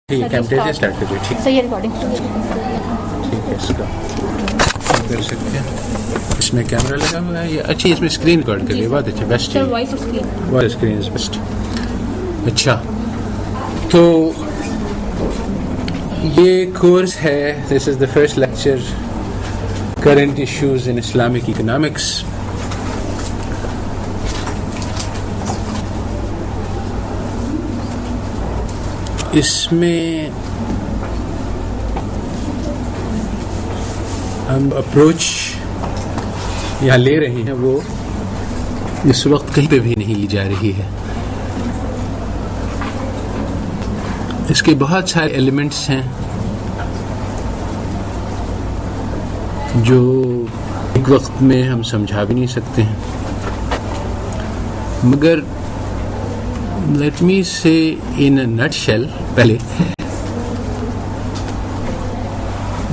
ٹھیک ہے کیمرے سے اسٹارٹ کریے. ٹھیک صحیح ریکارڈنگ ٹھیک ہے. اس کا کر سکتے ہیں. اس میں کیمرہ لگا ہوا ہے. یہ اچھی اس میں اسکرین ریکارڈ کر رہی ہے. بہت اچھا. Best sir voice screen voice screen is best. اچھا تو یہ کورس ہے. This is the first lecture current issues in Islamic economics. اس میں ہم اپروچ یہاں لے رہے ہیں وہ اس وقت کہیں پہ بھی نہیں لی جا رہی ہے. اس کے بہت سارے ایلیمنٹس ہیں جو ایک وقت میں ہم سمجھا بھی نہیں سکتے ہیں, مگر let me say in a nutshell پہلے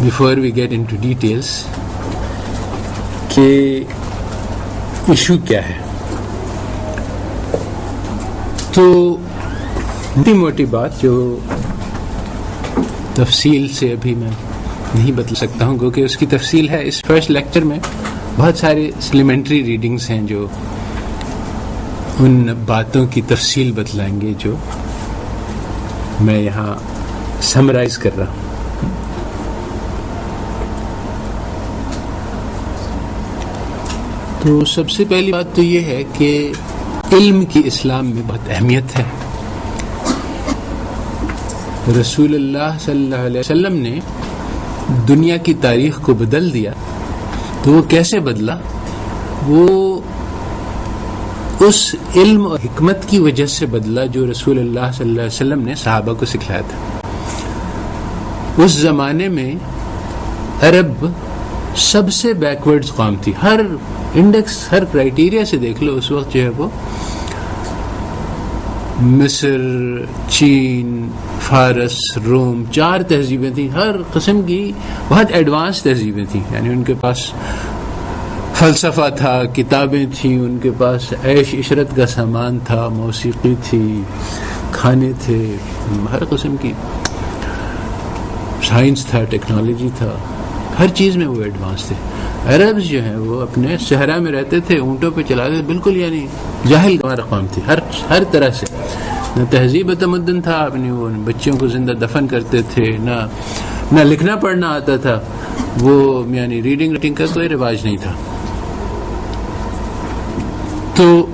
before we get into details کہ ایشو کیا ہے. تو موٹی موٹی بات جو تفصیل سے ابھی میں نہیں بتلا سکتا ہوں کیونکہ اس کی تفصیل ہے اس فرسٹ لیکچر میں. بہت سارے سپلیمنٹری ریڈنگز ہیں جو ان باتوں کی تفصیل بتلائیں گے جو میں یہاں سمرائز کر رہا ہوں. تو سب سے پہلی بات تو یہ ہے کہ علم کی اسلام میں بہت اہمیت ہے. رسول اللہ صلی اللہ علیہ وسلم نے دنیا کی تاریخ کو بدل دیا. تو وہ کیسے بدلا؟ وہ اس علم اور حکمت کی وجہ سے بدلا جو رسول اللہ صلی اللہ علیہ وسلم نے صحابہ کو سکھلایا تھا. اس زمانے میں عرب سب سے بیکورڈز قوم تھی. ہر انڈیکس ہر کرائیٹیریا سے دیکھ لو. اس وقت جو ہے وہ مصر، چین، فارس، روم 4 تہذیبیں تھیں. ہر قسم کی بہت ایڈوانس تہذیبیں تھیں. یعنی ان کے پاس فلسفہ تھا، کتابیں تھیں، ان کے پاس عیش عشرت کا سامان تھا، موسیقی تھی، کھانے تھے، ہر قسم کی سائنس تھا، ٹیکنالوجی تھا. ہر چیز میں وہ ایڈوانس تھے. عربز جو ہیں وہ اپنے صحرا میں رہتے تھے، اونٹوں پہ چلاتے تھے. بالکل یعنی جاہل گوار قوم تھی ہر طرح سے. نہ تہذیب و تمدن تھا. اپنی وہ بچوں کو زندہ دفن کرتے تھے. نہ لکھنا پڑھنا آتا تھا. وہ یعنی ریڈنگ رائٹنگ کا کوئی رواج نہیں تھا. تو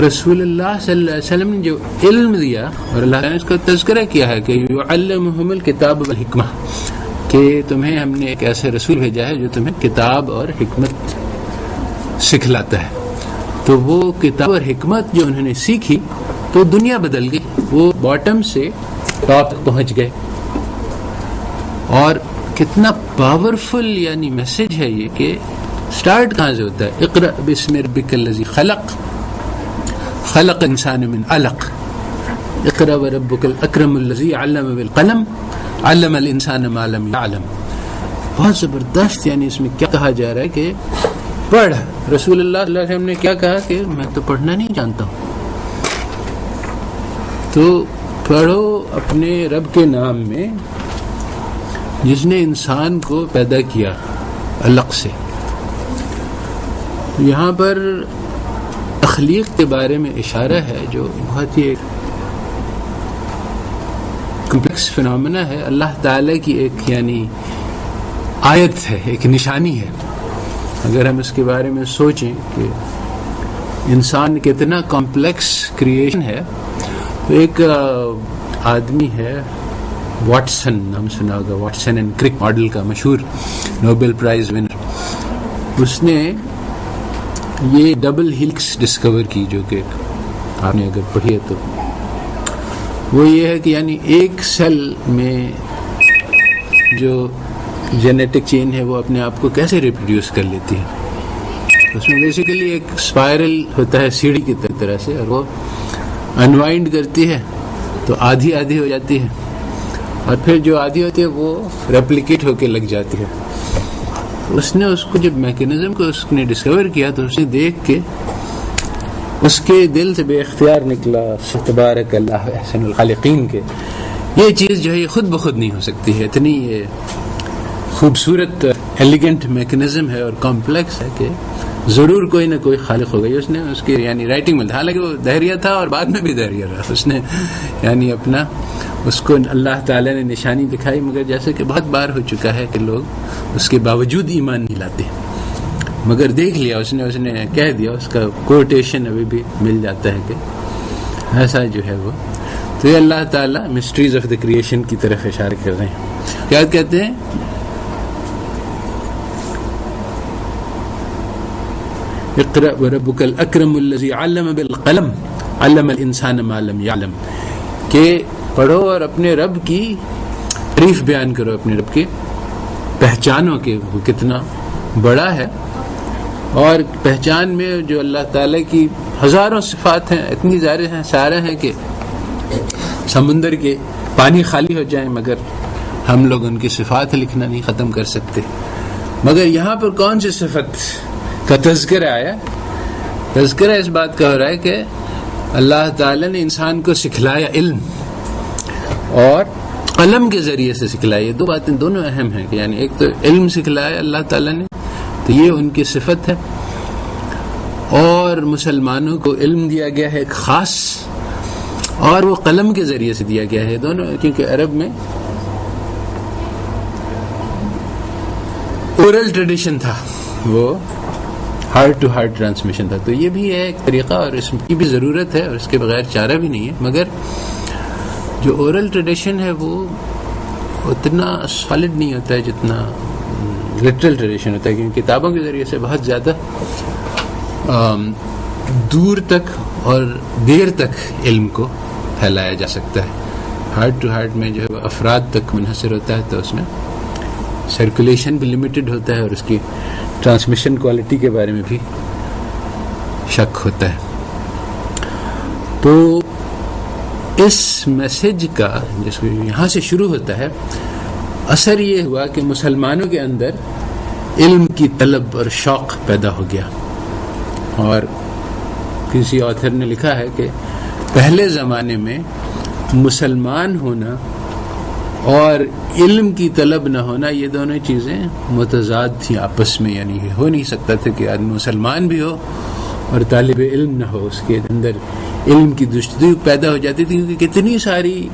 رسول اللہ صلی اللہ علیہ وسلم نے جو علم دیا اور اللہ نے اس کا تذکرہ کیا ہے کہ یعلمہم الکتاب والحکمہ، کہ تمہیں ہم نے ایک ایسے رسول بھیجا ہے جو تمہیں کتاب اور حکمت سکھلاتا ہے. تو وہ کتاب اور حکمت جو انہوں نے سیکھی تو دنیا بدل گئی. وہ باٹم سے ٹاپ تک پہنچ گئے. اور کتنا پاورفل یعنی میسج ہے یہ کہ سٹارٹ کہاں سے ہوتا ہے؟ اقرأ باسم ربک الذی خلق خلق الانسان من علق اقرأ وربک الاکرم الذی علم بالقلم علم الانسان ما لم يعلم. بہت زبردست. یعنی اس میں کیا کہا جا رہا ہے کہ پڑھ. رسول اللہ صلی اللہ علیہ وسلم نے کیا کہا کہ میں تو پڑھنا نہیں جانتا ہوں. تو پڑھو اپنے رب کے نام میں جس نے انسان کو پیدا کیا علق سے. یہاں پر تخلیق کے بارے میں اشارہ ہے جو بہت ہی کمپلیکس فنامنا ہے. اللہ تعالیٰ کی ایک یعنی آیت ہے، ایک نشانی ہے. اگر ہم اس کے بارے میں سوچیں کہ انسان کتنا کمپلیکس کریشن ہے. تو ایک آدمی ہے واٹسن، نام سنا ہوگا، واٹسن اینڈ کرک ماڈل کا مشہور نوبل پرائز ونر. اس نے یہ ڈبل ہیلکس ڈسکور کی جو کہ آپ نے اگر پڑھی ہے تو وہ یہ ہے کہ یعنی ایک سیل میں جو جینیٹک چین ہے وہ اپنے آپ کو کیسے ریپروڈیوس کر لیتی ہے. اس میں بیسیکلی ایک اسپائرل ہوتا ہے سیڑھی کی طرح سے، اور وہ انوائنڈ کرتی ہے تو آدھی ہو جاتی ہے، اور پھر جو آدھی ہوتی ہے وہ ریپلیکیٹ ہو کے لگ جاتی ہے. اس نے اس کو جب میکینزم کو اس نے ڈسکور کیا تو اس نے دیکھ کے اس کے دل سے بے اختیار نکلا تبارک اللہ احسن الخالقین کے یہ چیز جو ہے یہ خود بخود نہیں ہو سکتی ہے. اتنی یہ خوبصورت ایلیگنٹ میکنزم ہے اور کمپلیکس ہے کہ ضرور کوئی نہ کوئی خالق ہوگا. اس نے اس کی یعنی رائٹنگ میں، حالانکہ وہ دہریہ تھا اور بعد میں بھی دہریہ رہا، اس نے یعنی اپنا اس کو اللہ تعالیٰ نے نشانی دکھائی، مگر جیسے کہ بہت بار ہو چکا ہے کہ لوگ اس کے باوجود ایمان نہیں لاتے، مگر دیکھ لیا اس نے کہہ دیا. اس کا کوٹیشن ابھی بھی مل جاتا ہے کہ ایسا جو ہے وہ. تو یہ اللہ تعالیٰ مسٹریز آف دا کریشن کی طرف اشارہ کر رہے ہیں. کیا کہتے ہیں؟ اقرأ وربک الاکرم الذی علم بالقلم علم الانسان ما لم یعلم، کہ پڑھو اور اپنے رب کی تعریف بیان کرو، اپنے رب کی پہچانو کہ وہ کتنا بڑا ہے. اور پہچان میں جو اللہ تعالیٰ کی ہزاروں صفات ہیں، اتنی سارے ہیں کہ سمندر کے پانی خالی ہو جائیں مگر ہم لوگ ان کی صفات لکھنا نہیں ختم کر سکتے. مگر یہاں پر کون سی صفت کا تذکرہ آیا؟ تذکرہ اس بات کا ہو رہا ہے کہ اللہ تعالیٰ نے انسان کو سکھلایا علم، اور قلم کے ذریعے سے سکھلایا. یہ دو باتیں دونوں اہم ہیں کہ یعنی ایک تو علم سکھلایا اللہ تعالیٰ نے، تو یہ ان کی صفت ہے، اور مسلمانوں کو علم دیا گیا ہے ایک خاص، اور وہ قلم کے ذریعے سے دیا گیا ہے. دونوں کیونکہ عرب میں اورل ٹریڈیشن تھا، وہ ہارٹ ٹو ہارٹ ٹرانسمیشن تھا. تو یہ بھی ہے ایک طریقہ اور اس کی بھی ضرورت ہے اور اس کے بغیر چارہ بھی نہیں ہے. مگر جو اورل ٹریڈیشن ہے وہ اتنا سالڈ نہیں ہوتا ہے جتنا لٹرل ٹریڈیشن ہوتا ہے، کیونکہ کتابوں کے ذریعے سے بہت زیادہ دور تک اور دیر تک علم کو پھیلایا جا سکتا ہے. ہارٹ ٹو ہارٹ میں جو ہے وہ افراد تک منحصر ہوتا ہے، تو اس میں سرکولیشن بھی لمیٹڈ ہوتا ہے اور اس کی ٹرانسمیشن کوالٹی کے بارے میں بھی شک ہوتا ہے. تو اس میسج کا جس کو یہاں سے شروع ہوتا ہے، اثر یہ ہوا کہ مسلمانوں کے اندر علم کی طلب اور شوق پیدا ہو گیا. اور کسی آتھر نے لکھا ہے کہ پہلے زمانے میں مسلمان ہونا اور علم کی طلب نہ ہونا، یہ دونوں چیزیں متضاد تھیں آپس میں. یعنی ہو نہیں سکتا تھا کہ آدمی مسلمان بھی ہو اور طالب علم نہ ہو، اس کے اندر علم کی جستجو پیدا ہو جاتی تھی. کیونکہ کتنی ساری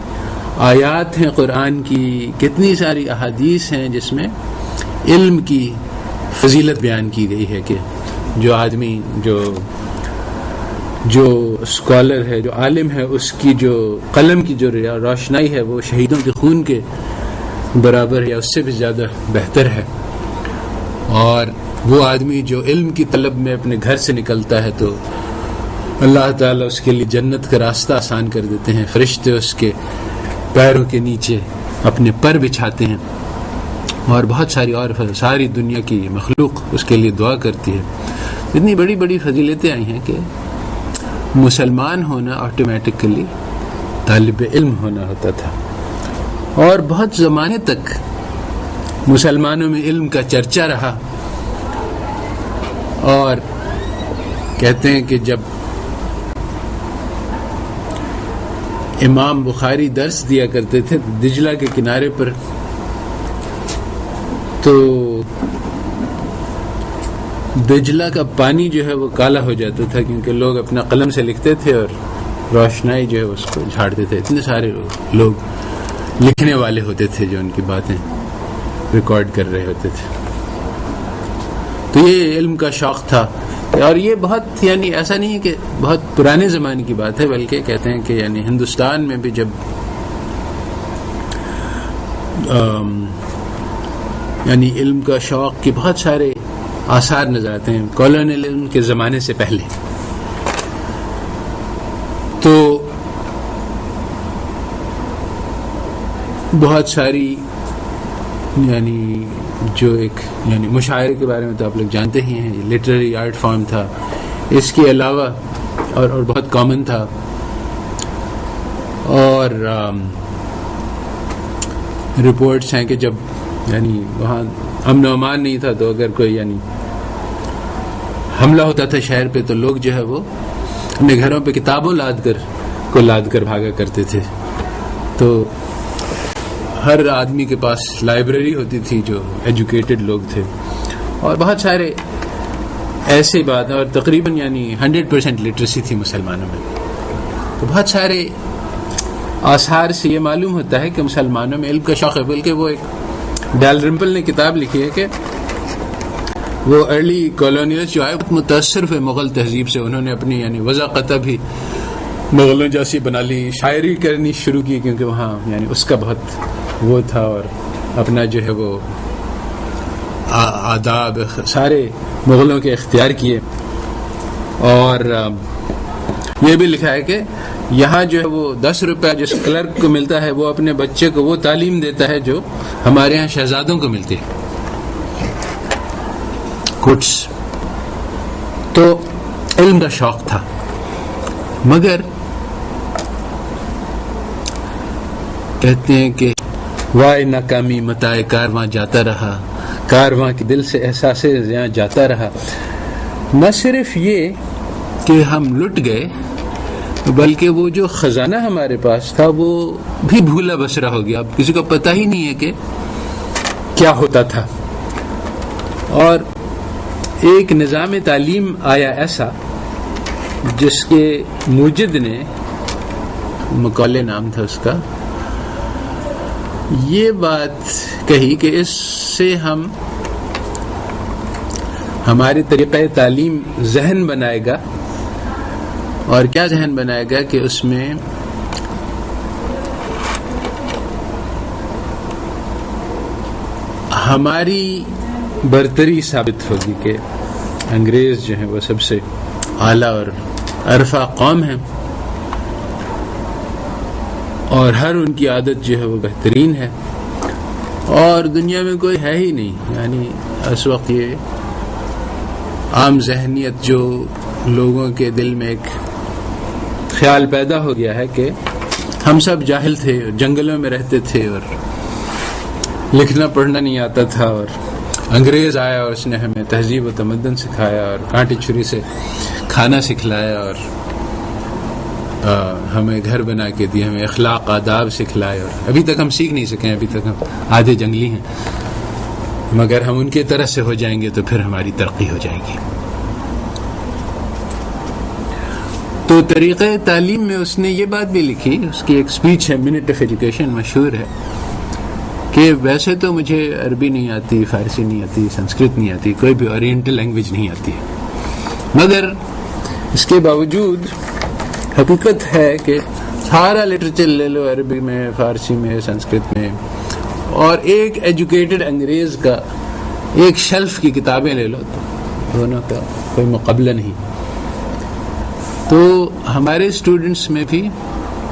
آیات ہیں قرآن کی، کتنی ساری احادیث ہیں جس میں علم کی فضیلت بیان کی گئی ہے کہ جو آدمی جو اسکالر ہے، جو عالم ہے، اس کی جو قلم کی جو روشنائی ہے وہ شہیدوں کے خون کے برابر یا اس سے بھی زیادہ بہتر ہے. اور وہ آدمی جو علم کی طلب میں اپنے گھر سے نکلتا ہے تو اللہ تعالیٰ اس کے لیے جنت کا راستہ آسان کر دیتے ہیں. فرشتے اس کے پیروں کے نیچے اپنے پر بچھاتے ہیں، اور بہت ساری اور ساری دنیا کی مخلوق اس کے لیے دعا کرتی ہے. اتنی بڑی بڑی فضیلتیں آئی ہیں کہ مسلمان ہونا آٹومیٹکلی طالب علم ہونا ہوتا تھا. اور بہت زمانے تک مسلمانوں میں علم کا چرچا رہا. اور کہتے ہیں کہ جب امام بخاری درس دیا کرتے تھے دجلہ کے کنارے پر، تو دجلہ کا پانی جو ہے وہ کالا ہو جاتا تھا، کیونکہ لوگ اپنا قلم سے لکھتے تھے اور روشنائی جو ہے اس کو جھاڑتے تھے. اتنے سارے لوگ لکھنے والے ہوتے تھے جو ان کی باتیں ریکارڈ کر رہے ہوتے تھے. تو یہ علم کا شوق تھا. اور یہ بہت یعنی ایسا نہیں ہے کہ بہت پرانے زمانے کی بات ہے، بلکہ کہتے ہیں کہ یعنی ہندوستان میں بھی جب یعنی علم کا شوق کے بہت سارے آثار نظر آتے ہیں کالونیلزم کے زمانے سے پہلے. تو بہت ساری یعنی جو ایک یعنی مشاعرے کے بارے میں تو آپ لوگ جانتے ہی ہیں، لٹریری آرٹ فارم تھا. اس کے علاوہ اور بہت کامن تھا. اور رپورٹس ہیں کہ جب یعنی وہاں امن و امان نہیں تھا تو اگر کوئی یعنی حملہ ہوتا تھا شہر پہ تو لوگ جو ہے وہ اپنے گھروں پہ کتابوں لاد کر بھاگا کرتے تھے. تو ہر آدمی کے پاس لائبریری ہوتی تھی جو ایجوکیٹڈ لوگ تھے، اور بہت سارے ایسے بات، اور تقریباً یعنی 100% لٹریسی تھی مسلمانوں میں. تو بہت سارے آثار سے یہ معلوم ہوتا ہے کہ مسلمانوں میں علم کا شوق ہے. بلکہ وہ ایک ڈیل رمپل نے کتاب لکھی ہے کہ وہ ارلی کالونیلز جو آئے متاثر ہوئے مغل تہذیب سے، انہوں نے اپنی یعنی وضاقتہ بھی مغلوں جیسی بنا لی، شاعری کرنی شروع کی، کیونکہ وہاں یعنی اس کا بہت وہ تھا، اور اپنا جو ہے وہ آداب سارے مغلوں کے اختیار کیے. اور یہ بھی لکھا ہے کہ یہاں جو ہے وہ 10 روپے جس کلرک کو ملتا ہے وہ اپنے بچے کو وہ تعلیم دیتا ہے جو ہمارے ہاں شہزادوں کو ملتی ہے. کوٹس. تو علم کا شوق تھا، مگر کہتے ہیں کہ وائے ناکامی متائے کارواں جاتا رہا، کارواں کے دل سے احساس زیاں جاتا رہا. نہ صرف یہ کہ ہم لٹ گئے، بلکہ وہ جو خزانہ ہمارے پاس تھا وہ بھی بھولا بسرا ہو گیا. اب کسی کو پتہ ہی نہیں ہے کہ کیا ہوتا تھا. اور ایک نظام تعلیم آیا ایسا جس کے موجد نے، مقالے نام تھا اس کا، یہ بات کہی کہ اس سے ہم ہمارے طریقہ تعلیم ذہن بنائے گا. اور کیا ذہن بنائے گا کہ اس میں ہماری برتری ثابت ہوگی کہ انگریز جو ہیں وہ سب سے اعلیٰ اور عرفہ قوم ہیں، اور ہر ان کی عادت جو ہے وہ بہترین ہے، اور دنیا میں کوئی ہے ہی نہیں. یعنی اس وقت یہ عام ذہنیت جو لوگوں کے دل میں ایک خیال پیدا ہو گیا ہے کہ ہم سب جاہل تھے، جنگلوں میں رہتے تھے، اور لکھنا پڑھنا نہیں آتا تھا، اور انگریز آیا اور اس نے ہمیں تہذیب و تمدن سکھایا، اور کانٹی چھری سے کھانا سکھلایا، اور ہمیں گھر بنا کے دیے، ہمیں اخلاق آداب سکھلائے، اور ابھی تک ہم سیکھ نہیں سکے ہیں. ابھی تک ہم آدھے جنگلی ہیں، مگر ہم ان کی طرح سے ہو جائیں گے تو پھر ہماری ترقی ہو جائے گی. تو طریقہ تعلیم میں اس نے یہ بات بھی لکھی، اس کی ایک سپیچ ہے منٹ آف ایجوکیشن، مشہور ہے، کہ ویسے تو مجھے عربی نہیں آتی، فارسی نہیں آتی، سنسکرت نہیں آتی، کوئی بھی اورینٹل لینگویج نہیں آتی ہے، مگر اس کے باوجود حقیقت ہے کہ سارا لٹریچر لے لو، عربی میں، فارسی میں، سنسکرت میں، اور ایک ایجوکیٹڈ انگریز کا ایک شیلف کی کتابیں لے لو، تو دونوں کا کوئی مقابلہ نہیں. تو ہمارے اسٹوڈنٹس میں بھی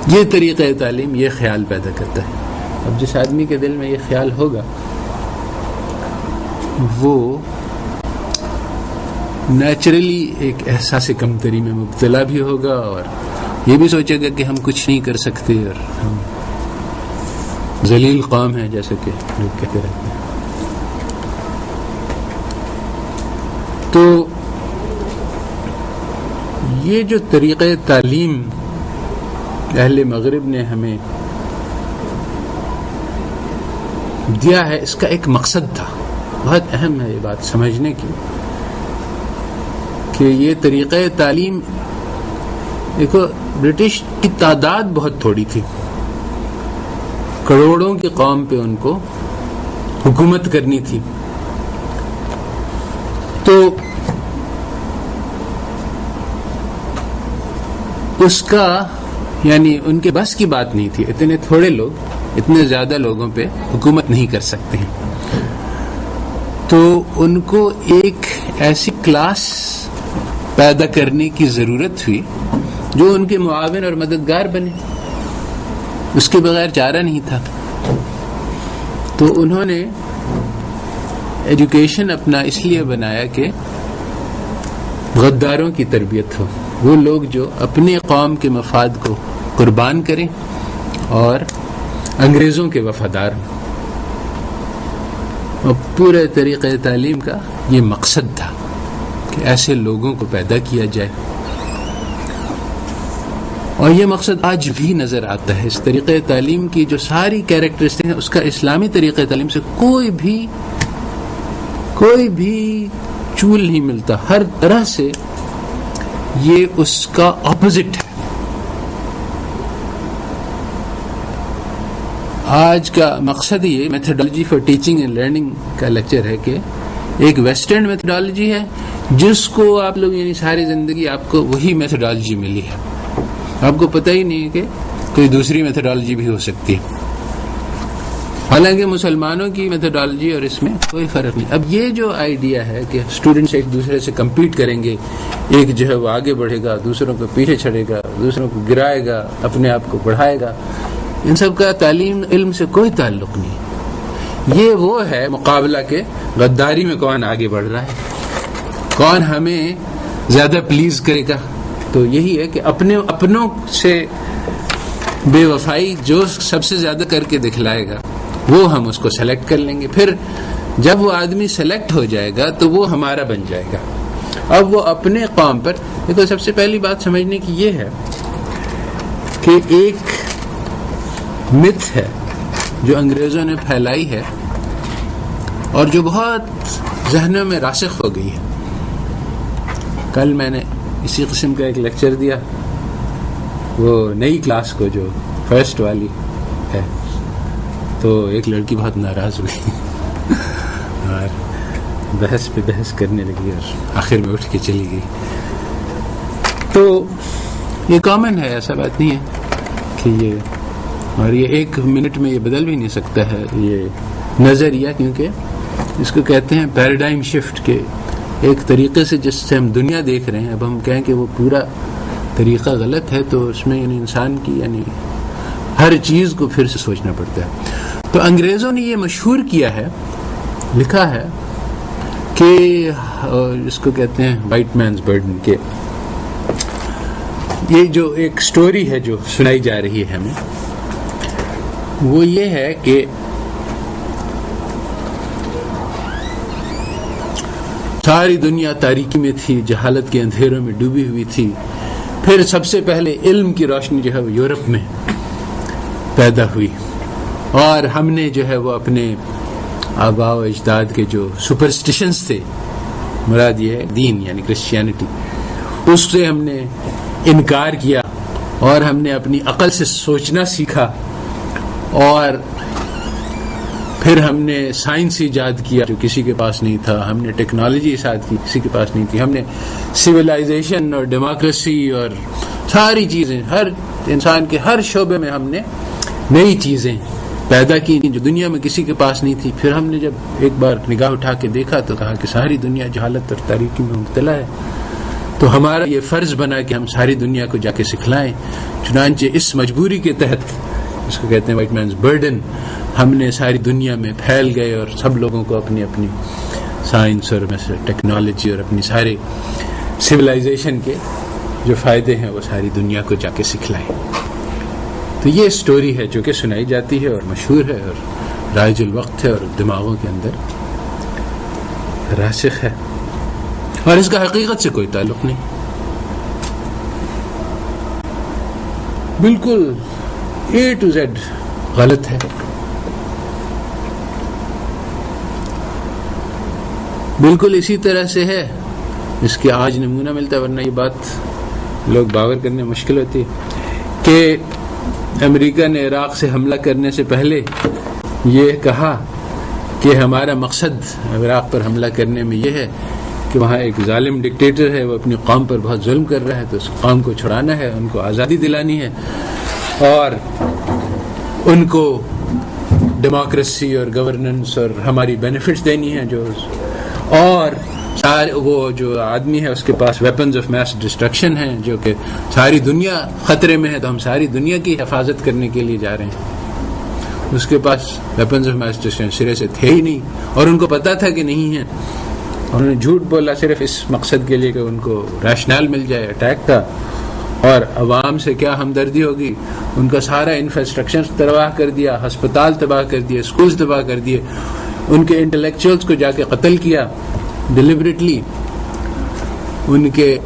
یہ طریقہ تعلیم یہ خیال پیدا کرتا ہے. اب جس آدمی کے دل میں یہ خیال ہوگا وہ نیچرلی ایک احساس کمتری میں مبتلا بھی ہوگا، اور یہ بھی سوچے گا کہ ہم کچھ نہیں کر سکتے، اور ہم ذلیل قوم ہیں، جیسے کہ لوگ کہتے رہتے ہیں. تو یہ جو طریقہ تعلیم اہل مغرب نے ہمیں دیا ہے، اس کا ایک مقصد تھا. بہت اہم ہے یہ بات سمجھنے کی کہ یہ طریقہ تعلیم، دیکھو برٹش کی تعداد بہت تھوڑی تھی، کروڑوں کی قوم پہ ان کو حکومت کرنی تھی، تو اس کا یعنی ان کے بس کی بات نہیں تھی. اتنے تھوڑے لوگ اتنے زیادہ لوگوں پہ حکومت نہیں کر سکتے ہیں، تو ان کو ایک ایسی کلاس پیدا کرنے کی ضرورت ہوئی جو ان کے معاون اور مددگار بنے. اس کے بغیر چارہ نہیں تھا. تو انہوں نے ایجوکیشن اپنا اس لیے بنایا کہ غداروں کی تربیت ہو، وہ لوگ جو اپنے قوم کے مفاد کو قربان کریں اور انگریزوں کے وفادار ہوں. اور پورے طریقہ تعلیم کا یہ مقصد تھا کہ ایسے لوگوں کو پیدا کیا جائے. اور یہ مقصد آج بھی نظر آتا ہے. اس طریقۂ تعلیم کی جو ساری کیریکٹرسٹک ہیں اس کا اسلامی طریقۂ تعلیم سے کوئی بھی چول نہیں ملتا. ہر طرح سے یہ اس کا اپوزٹ ہے. آج کا مقصد یہ methodology for teaching and learning کا لیکچر ہے کہ ایک ویسٹرن میتھڈالوجی ہے جس کو آپ لوگ یعنی ساری زندگی آپ کو وہی میتھڈالوجی ملی ہے. آپ کو پتہ ہی نہیں ہے کہ کوئی دوسری میتھڈالوجی بھی ہو سکتی ہے. حالانکہ مسلمانوں کی میتھڈالوجی اور اس میں کوئی فرق نہیں. اب یہ جو آئیڈیا ہے کہ اسٹوڈنٹس ایک دوسرے سے کمپیٹ کریں گے, ایک جو ہے وہ آگے بڑھے گا, دوسروں کو پیچھے چھڑے گا, دوسروں کو گرائے گا, اپنے آپ کو بڑھائے گا, ان سب کا تعلیم علم سے کوئی تعلق نہیں. یہ وہ ہے مقابلہ کے غداری میں کون آگے بڑھ رہا ہے, کون ہمیں زیادہ پلیز کرے گا. تو یہی ہے کہ اپنوں سے بے وفائی جو سب سے زیادہ کر کے دکھلائے گا وہ ہم اس کو سلیکٹ کر لیں گے. پھر جب وہ آدمی سلیکٹ ہو جائے گا تو وہ ہمارا بن جائے گا. اب وہ اپنے قوم پر دیکھو, سب سے پہلی بات سمجھنے کی یہ ہے کہ ایک متھ ہے جو انگریزوں نے پھیلائی ہے اور جو بہت ذہنوں میں راسخ ہو گئی ہے. کل میں نے اسی قسم کا ایک لیکچر دیا, وہ نئی کلاس کو جو فرسٹ والی ہے, تو ایک لڑکی بہت ناراض ہوئی اور بحث پہ بحث کرنے لگی اور آخر میں اٹھ کے چلی گئی. تو یہ کامن ہے, ایسا بات نہیں ہے کہ یہ, اور یہ ایک منٹ میں یہ بدل بھی نہیں سکتا ہے یہ نظریہ, کیونکہ اس کو کہتے ہیں پیراڈائم شفٹ. کے ایک طریقے سے جس سے ہم دنیا دیکھ رہے ہیں, اب ہم کہیں کہ وہ پورا طریقہ غلط ہے, تو اس میں یعنی انسان کی یعنی ہر چیز کو پھر سے سوچنا پڑتا ہے. تو انگریزوں نے یہ مشہور کیا ہے, لکھا ہے کہ اس کو کہتے ہیں وائٹ مینز برڈن. کے یہ جو ایک سٹوری ہے جو سنائی جا رہی ہے ہمیں, وہ یہ ہے کہ ساری دنیا تاریکی میں تھی, جہالت کے اندھیروں میں ڈوبی ہوئی تھی. پھر سب سے پہلے علم کی روشنی جو ہے وہ یورپ میں پیدا ہوئی, اور ہم نے جو ہے وہ اپنے آباء و اجداد کے جو سپرسٹیشنز تھے, مراد یہ ہے دین یعنی کرسچینٹی, اس سے ہم نے انکار کیا اور ہم نے اپنی عقل سے سوچنا سیکھا. اور پھر ہم نے سائنس ایجاد کیا جو کسی کے پاس نہیں تھا, ہم نے ٹیکنالوجی ایجاد کی کسی کے پاس نہیں تھی, ہم نے سویلائزیشن اور ڈیموکریسی اور ساری چیزیں ہر انسان کے ہر شعبے میں ہم نے نئی چیزیں پیدا کی جو دنیا میں کسی کے پاس نہیں تھی. پھر ہم نے جب ایک بار نگاہ اٹھا کے دیکھا تو کہا کہ ساری دنیا جہالت اور تاریکی میں مبتلا ہے, تو ہمارا یہ فرض بنا کہ ہم ساری دنیا کو جا کے سکھلائیں. چنانچہ اس مجبوری کے تحت, اس کو کہتے ہیں وائٹ مینز برڈن, ہم نے ساری دنیا میں پھیل گئے اور سب لوگوں کو اپنی اپنی سائنس اور ٹیکنالوجی اور اپنی سارے سویلائزیشن کے جو فائدے ہیں وہ ساری دنیا کو جا کے سکھلائیں. تو یہ سٹوری ہے جو کہ سنائی جاتی ہے اور مشہور ہے اور رائج الوقت ہے اور دماغوں کے اندر راسخ ہے, اور اس کا حقیقت سے کوئی تعلق نہیں. بالکل A to Z غلط ہے. بالکل اسی طرح سے ہے, اس کے آج نمونہ ملتا ہے, ورنہ یہ بات لوگ باور کرنے مشکل ہوتی کہ امریکہ نے عراق سے حملہ کرنے سے پہلے یہ کہا کہ ہمارا مقصد عراق پر حملہ کرنے میں یہ ہے کہ وہاں ایک ظالم ڈکٹیٹر ہے, وہ اپنی قوم پر بہت ظلم کر رہا ہے, تو اس قوم کو چھڑانا ہے, ان کو آزادی دلانی ہے اور ان کو ڈیموکریسی اور گورننس اور ہماری بینیفٹس دینی ہے جو, اور وہ جو آدمی ہے اس کے پاس ویپنز آف میس ڈسٹرکشن ہیں جو کہ ساری دنیا خطرے میں ہے, تو ہم ساری دنیا کی حفاظت کرنے کے لیے جا رہے ہیں. اس کے پاس ویپنز آف میس ڈسٹرکشن سرے سے تھے ہی نہیں, اور ان کو پتا تھا کہ نہیں ہے, انہوں نے جھوٹ بولا صرف اس مقصد کے لیے کہ ان کو ریشنل مل جائے اٹیک کا. اور عوام سے کیا ہمدردی ہوگی, ان کا سارا انفراسٹرکچر تباہ کر دیا, ہسپتال تباہ کر دیے, اسکولز تباہ کر دیے, ان کے انٹلیکچوئلس کو جا کے قتل کیا ڈیلیبریٹلی, ان کے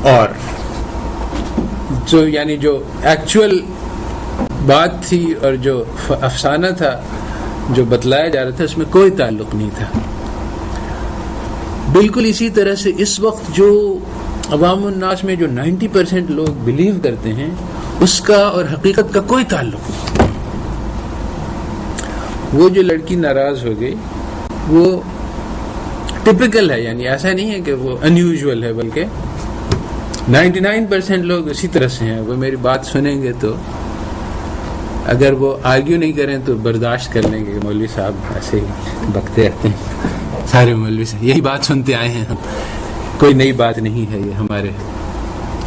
اور جو یعنی جو ایکچوئل بات تھی اور جو افسانہ تھا جو بتلایا جا رہا تھا اس میں کوئی تعلق نہیں تھا. بالکل اسی طرح سے اس وقت جو عوام الناس میں جو 90% لوگ بلیو کرتے ہیں اس کا اور حقیقت کا کوئی تعلق نہیں. وہ جو لڑکی ناراض ہو گئی وہ ٹپیکل ہے، یعنی ایسا نہیں ہے کہ وہ انیوژول ہے، بلکہ 99% لوگ اسی طرح سے ہیں. وہ میری بات سنیں گے تو اگر وہ آرگیو نہیں کریں تو برداشت کر لیں گے کہ مولوی صاحب ایسے ہی بکتے رہتے ہیں. سارے مولوی صاحب یہی بات سنتے آئے ہیں ہم، کوئی نئی بات نہیں ہے. یہ ہمارے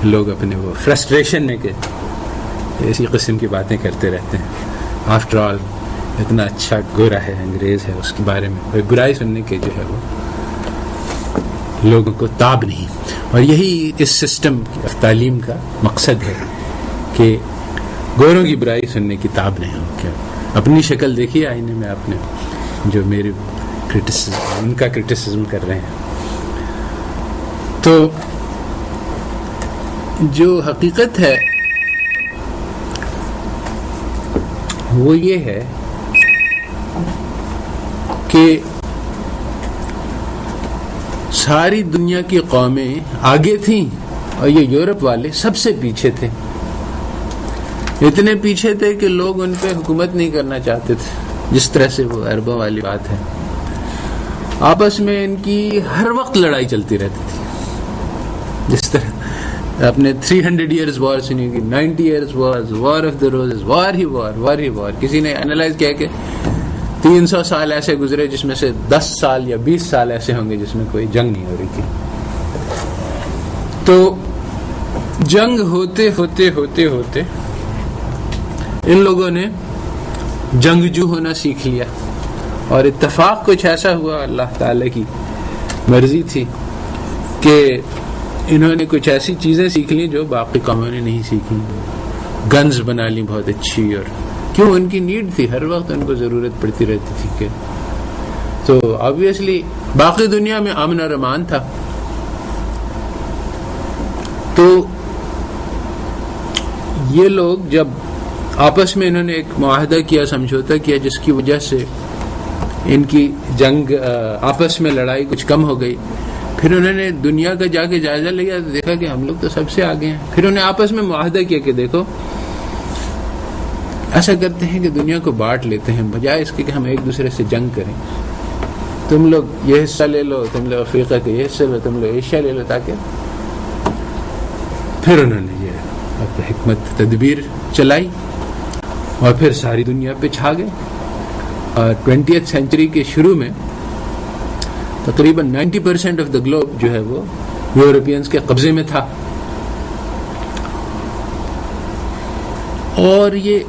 لوگ اپنے وہ فرسٹریشن میں کہ اسی قسم کی باتیں کرتے رہتے ہیں. آفٹر آل اتنا اچھا گورا ہے، انگریز ہے، اس کے بارے میں کوئی برائی سننے کے جو ہے وہ لوگوں کو تاب نہیں. اور یہی اس سسٹم تعلیم کا مقصد ہے کہ گوروں کی برائی سننے کی تاب نہیں ہو. کیا اپنی شکل دیکھیے آئینے میں آپ نے، جو میری ان کا کرٹیسزم کر رہے ہیں. تو جو حقیقت ہے وہ یہ ہے کہ ساری دنیا کی قومیں آگے تھیں اور یہ یورپ والے سب سے پیچھے تھے. اتنے پیچھے تھے کہ لوگ ان پہ حکومت نہیں کرنا چاہتے تھے، جس طرح سے وہ عربوں والی بات ہے. آپس میں ان کی ہر وقت لڑائی چلتی رہتی تھی. جس طرح آپ نے 300 years وار سنی ہوگی، 90 years wars، war of the roses, war ہی وار، وار ہی وار. کسی نے اینالائز کیا کہ 300 سال ایسے گزرے جس میں سے 10 سال یا 20 سال ایسے ہوں گے جس میں کوئی جنگ نہیں ہو رہی تھی. تو جنگ ہوتے ہوتے ہوتے ہوتے ان لوگوں نے جنگجو ہونا سیکھ لیا، اور اتفاق کچھ ایسا ہوا، اللہ تعالی کی مرضی تھی کہ انہوں نے کچھ ایسی چیزیں سیکھ لی جو باقی قوموں نے نہیں سیکھی. گنز بنا لی بہت اچھی، اور کیوں ان کی نیڈ تھی، ہر وقت ان کو ضرورت پڑتی رہتی تھی کہ تو آبویسلی باقی دنیا میں امن اور امان تھا. تو یہ لوگ جب آپس میں انہوں نے ایک معاہدہ کیا، سمجھوتا کیا، جس کی وجہ سے ان کی جنگ آپس میں لڑائی کچھ کم ہو گئی. پھر انہوں نے دنیا کا جا کے جائزہ لیا تو دیکھا کہ ہم لوگ تو سب سے آگے ہیں. پھر انہوں نے آپس میں معاہدہ کیا کہ دیکھو ایسا کرتے ہیں کہ دنیا کو بانٹ لیتے ہیں، بجائے اس کے کہ ہم ایک دوسرے سے جنگ کریں. تم لوگ یہ حصہ لے لو، تم لوگ افریقہ کے یہ حصہ لو، تم لوگ ایشیا لے لو، تاکہ پھر انہوں نے یہ حکمت تدبیر چلائی اور پھر ساری دنیا پہ چھا گئے. اور 20th سینچری کے شروع میں تقریباً 90% آف دا گلوب جو ہے وہ یورپینز کے قبضے میں تھا. اور یہ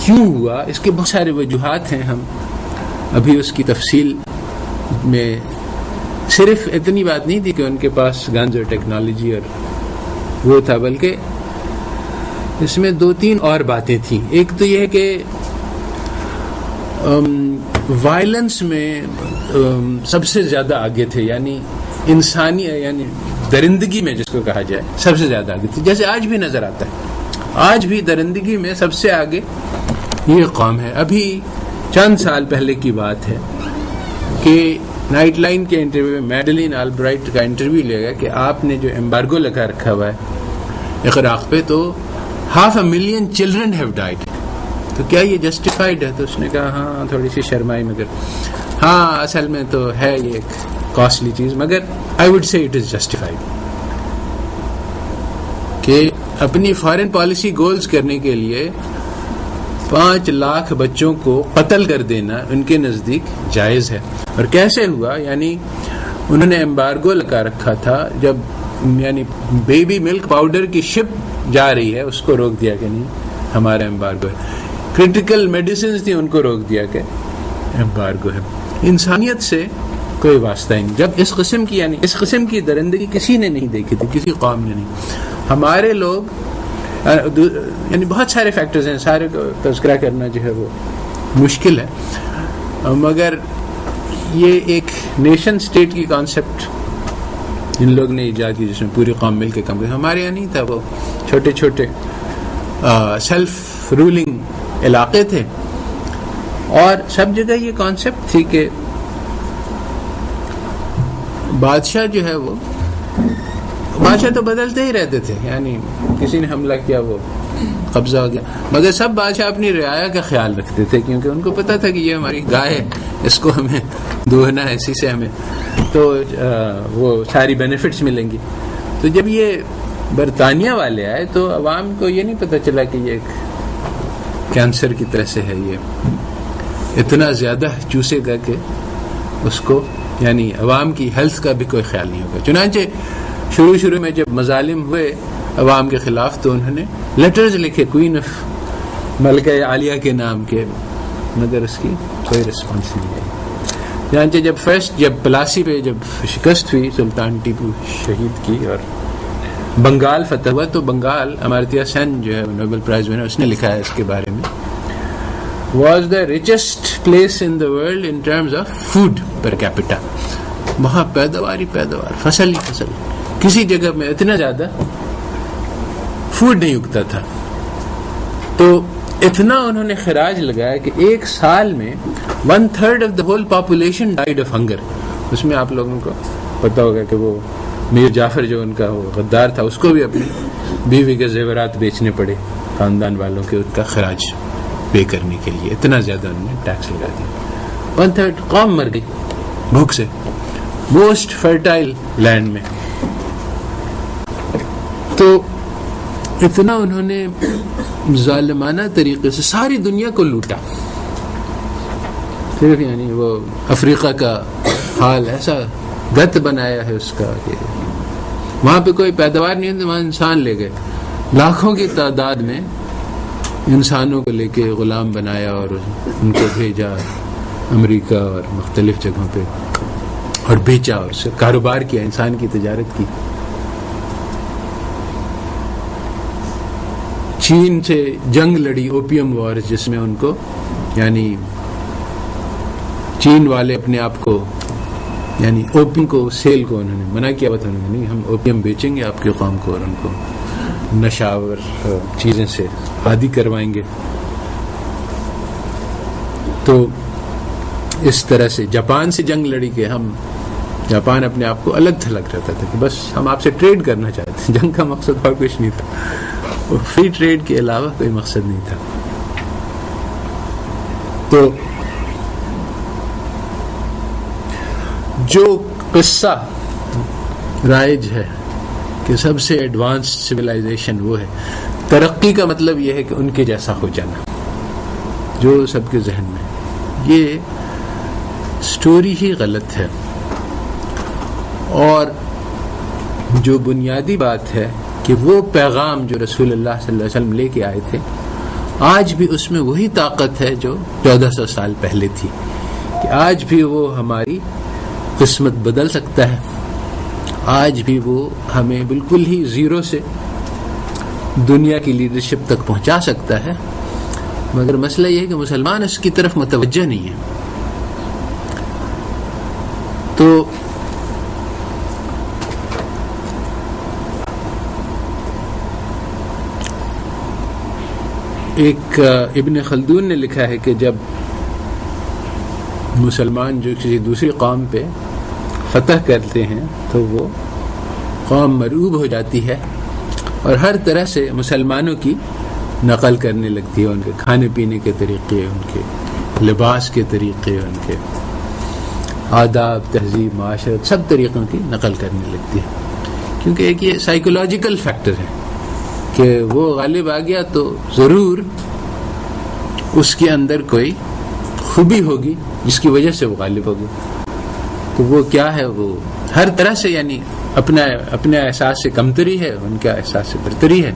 کیوں ہوا، اس کے بہت سارے وجوہات ہیں. ہم ابھی اس کی تفصیل میں صرف اتنی بات نہیں تھی کہ ان کے پاس گنز اور ٹیکنالوجی اور وہ تھا، بلکہ اس میں 2-3 اور باتیں تھیں. ایک تو یہ ہے کہ وائلنس میں سب سے زیادہ آگے تھے، یعنی انسانی یعنی درندگی میں جس کو کہا جائے سب سے زیادہ آگے تھے. جیسے آج بھی نظر آتا ہے، آج بھی درندگی میں سب سے آگے یہ قوم ہے. ابھی چند سال پہلے کی بات ہے کہ نائٹ لائن کے انٹرویو میں میڈلین آلبرائٹ کا انٹرویو لیا گیا کہ آپ نے جو ایمبارگو لگا رکھا ہوا ہے عراق پہ، تو 500,000 children have died. تو کیا یہ جسٹیفائڈ ہے؟ تو اس نے کہا ہاں، تھوڑی سی شرمائی، مگر ہاں اصل میں تو ہے یہ ایک کاسٹلی چیز، مگر I would say it is justified کہ اپنی فارن پالیسی گولز کرنے کے لیے 5 لاکھ بچوں کو قتل کر دینا ان کے نزدیک جائز ہے. اور کیسے ہوا؟ یعنی انہوں نے ایمبارگو لگا رکھا تھا، جب یعنی بیبی ملک پاؤڈر کی شپ جا رہی ہے اس کو روک دیا کہ نہیں ہمارا ایمبارگو ہے. کرٹیکل میڈیسنز تھی، ان کو روک دیا کہ ایمبارگو ہے. انسانیت سے کوئی واسطہ ہی نہیں. جب اس قسم کی یعنی اس قسم کی درندگی کسی نے نہیں دیکھی تھی، کسی قوم نے نہیں. ہمارے لوگ یعنی بہت سارے فیکٹرز ہیں، سارے کو تذکرہ کرنا جو ہے وہ مشکل ہے، مگر یہ ایک نیشن سٹیٹ کی کانسیپٹ ان لوگ نے ایجاد کی جس میں پوری قوم مل کے کام کی. ہمارے یہاں نہیں تھا, وہ چھوٹے چھوٹے سیلف رولنگ علاقے تھے, اور سب جگہ یہ کانسیپٹ تھی کہ بادشاہ جو ہے وہ بادشاہ تو بدلتے ہی رہتے تھے, یعنی کسی نے حملہ کیا وہ قبضہ ہو گیا, مگر سب بادشاہ اپنی رعایا کا خیال رکھتے تھے کیونکہ ان کو پتا تھا کہ یہ ہماری گائے ہے, اس کو ہمیں دوہنا ہے, اسی سے ہمیں تو وہ ساری بینیفٹس ملیں گی. تو جب یہ برطانیہ والے آئے تو عوام کو یہ نہیں پتہ چلا کہ یہ ایک کینسر کی طرح سے ہے, یہ اتنا زیادہ چوسے گا کہ اس کو یعنی عوام کی ہیلتھ کا بھی کوئی خیال نہیں ہوگا. چنانچہ شروع میں جب مظالم ہوئے عوام کے خلاف تو انہوں نے لیٹرز لکھے کوئین آف ملکہ عالیہ کے نام کے, مگر اس کی کوئی رسپانس نہیں آئی. چنانچہ جب پلاسی پہ جب شکست ہوئی, سلطان ٹیپو شہید کی اور بنگال فتح ہوا, تو بنگال امارتیہ سین جو ہے نوبل پرائز ونر, اس نے لکھا ہے اس کے بارے میں, was the richest place in the world in terms of food per capita. وہاں پیداوار, فصل ہی فصل, کسی جگہ میں اتنا زیادہ فوڈ نہیں اگتا تھا. تو اتنا انہوں نے خراج لگایا کہ ایک سال میں 1/3 of the whole population died of hunger. اس میں آپ لوگوں کو پتا ہوگا کہ وہ میر جعفر جو ان کا وہ غدار تھا, اس کو بھی اپنی بیوی کے زیورات بیچنے پڑے خاندان والوں کے, ان کا خراج پے کرنے کے لیے. اتنا زیادہ انہوں نے ٹیکس لگا دیا. 1/3 قوم مر گئی بھوک سے, موسٹ فرٹائل لینڈ میں. تو اتنا انہوں نے ظالمانہ طریقے سے ساری دنیا کو لوٹا. صرف یعنی وہ افریقہ کا حال ایسا گت بنایا ہے اس کا کہ وہاں پہ کوئی پیداوار نہیں ہوتی, وہاں انسان لے گئے, لاکھوں کی تعداد میں انسانوں کو لے کے غلام بنایا اور ان کو بھیجا امریکہ اور مختلف جگہوں پہ اور بیچا, اور سے کاروبار کیا, انسان کی تجارت کی. چین سے جنگ لڑی, اوپیم وار, جس میں ان کو یعنی چین والے اپنے آپ کو یعنی اوپیم کو سیل کو انہوں نے منع کیا تھا, انہوں نے نہیں, ہم اوپیم بیچیں گے آپ کی قوم کو اور ان کو نشاور چیزیں سے عادی کروائیں گے. تو اس طرح سے جاپان سے جنگ لڑی کہ ہم جاپان اپنے آپ کو الگ تھلگ رہتا تھا کہ بس ہم آپ سے ٹریڈ کرنا چاہتے ہیں. جنگ کا مقصد اور کچھ نہیں تھا, فری ٹریڈ کے علاوہ کوئی مقصد نہیں تھا. تو جو قصہ رائج ہے کہ سب سے ایڈوانس سویلائزیشن وہ ہے, ترقی کا مطلب یہ ہے کہ ان کے جیسا ہو جانا, جو سب کے ذہن میں, یہ سٹوری ہی غلط ہے. اور جو بنیادی بات ہے کہ وہ پیغام جو رسول اللہ صلی اللہ علیہ وسلم لے کے آئے تھے, آج بھی اس میں وہی طاقت ہے جو 1400 سال پہلے تھی, کہ آج بھی وہ ہماری قسمت بدل سکتا ہے, آج بھی وہ ہمیں بالکل ہی زیرو سے دنیا کی لیڈرشپ تک پہنچا سکتا ہے. مگر مسئلہ یہ ہے کہ مسلمان اس کی طرف متوجہ نہیں ہے. تو ایک ابن خلدون نے لکھا ہے کہ جب مسلمان جو کسی دوسری قوم پہ فتح کرتے ہیں تو وہ قوم مرعوب ہو جاتی ہے اور ہر طرح سے مسلمانوں کی نقل کرنے لگتی ہے, ان کے کھانے پینے کے طریقے, ان کے لباس کے طریقے, ان کے آداب, تہذیب, معاشرت, سب طریقوں کی نقل کرنے لگتی ہے. کیونکہ ایک یہ سائیکولوجیکل فیکٹر ہے کہ وہ غالب آ گیا تو ضرور اس کے اندر کوئی خوبی ہوگی جس کی وجہ سے وہ غالب ہوگی. تو وہ کیا ہے, وہ ہر طرح سے یعنی اپنے احساس سے کمتری ہے, ان کا احساس سے برتری ہے,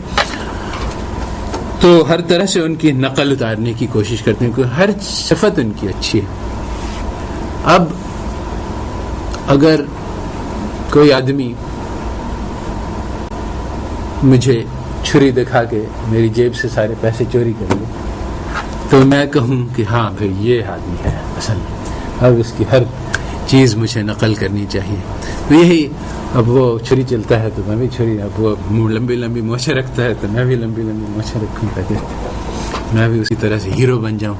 تو ہر طرح سے ان کی نقل اتارنے کی کوشش کرتے ہیں کہ ہر صفت ان کی اچھی ہے. اب اگر کوئی آدمی مجھے چھری دکھا کے میری جیب سے سارے پیسے چوری کر لے تو میں کہوں کہ ہاں بھائی یہ آدمی ہے اصل, اب اس کی ہر چیز مجھے نقل کرنی چاہیے. تو یہی اب وہ چھری چلتا ہے تو میں بھی چھری، اب وہ لمبی لمبی مونچھیں رکھتا ہے تو میں بھی لمبی لمبی مونچھیں رکھوں تاکہ میں بھی اسی طرح سے ہیرو بن جاؤں.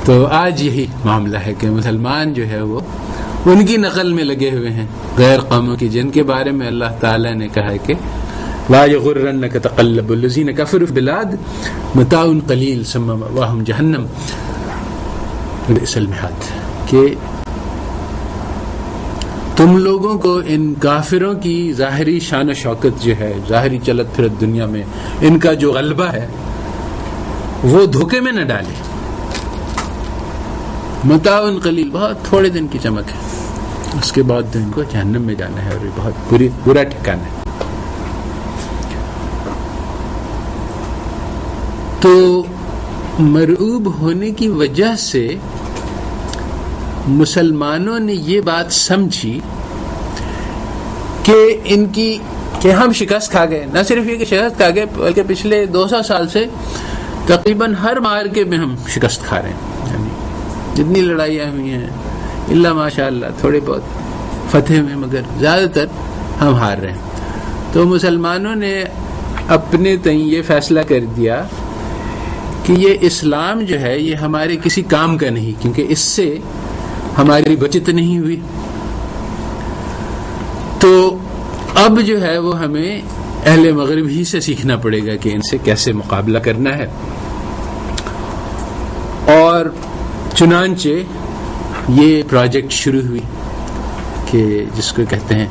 تو آج یہی معاملہ ہے کہ مسلمان جو ہے وہ ان کی نقل میں لگے ہوئے ہیں غیر قوموں کی، جن کے بارے میں اللہ تعالیٰ نے کہا ہے کہ لا یغرنک تقلب الذین کفروا فی البلاد متاع قلیل ثم مأواہم جہنم وبئس المہاد، کہ تم لوگوں کو ان کافروں کی ظاہری شان و شوکت جو ہے، ظاہری چلت پھرت دنیا میں ان کا جو غلبہ ہے وہ دھوکے میں نہ ڈالے. متاع قلیل، بہت تھوڑے دن کی چمک ہے، اس کے بعد تو ان کو جہنم میں جانا ہے اور یہ بہت برا ٹھکانہ ہے. تو مرعوب ہونے کی وجہ سے مسلمانوں نے یہ بات سمجھی کہ ہم شکست کھا گئے. نہ صرف یہ کہ شکست کھا گئے بلکہ پچھلے 200 سال سے تقریباً ہر معرکے میں ہم شکست کھا رہے ہیں. یعنی جتنی لڑائیاں ہوئی ہیں اللہ ماشاء اللہ تھوڑے بہت فتح میں، مگر زیادہ تر ہم ہار رہے ہیں. تو مسلمانوں نے اپنے تئیں یہ فیصلہ کر دیا کہ یہ اسلام جو ہے یہ ہمارے کسی کام کا نہیں، کیونکہ اس سے ہماری بچت نہیں ہوئی. تو اب جو ہے وہ ہمیں اہل مغرب ہی سے سیکھنا پڑے گا کہ ان سے کیسے مقابلہ کرنا ہے. اور چنانچہ یہ پروجیکٹ شروع ہوئی کہ جس کو کہتے ہیں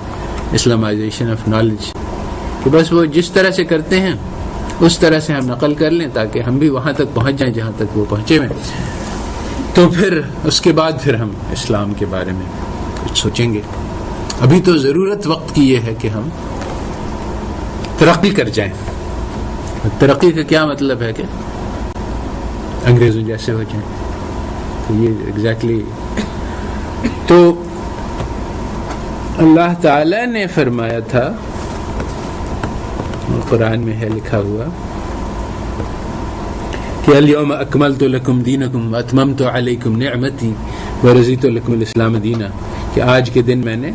اسلامائزیشن آف نالج، کہ بس وہ جس طرح سے کرتے ہیں اس طرح سے ہم نقل کر لیں تاکہ ہم بھی وہاں تک پہنچ جائیں جہاں تک وہ پہنچے ہوئے. تو پھر اس کے بعد پھر ہم اسلام کے بارے میں کچھ سوچیں گے. ابھی تو ضرورت وقت کی یہ ہے کہ ہم ترقی کر جائیں. ترقی کا کیا مطلب ہے کہ انگریزوں جیسے ہو جائیں. تو یہ ایگزیکٹلی تو اللہ تعالی نے فرمایا تھا، قرآن میں ہے لکھا ہوا کہ الیوم اکملت لکم دینکم واتممت علیکم نعمتی ورضیت لکم الاسلام دینا، کہ آج کے دن میں نے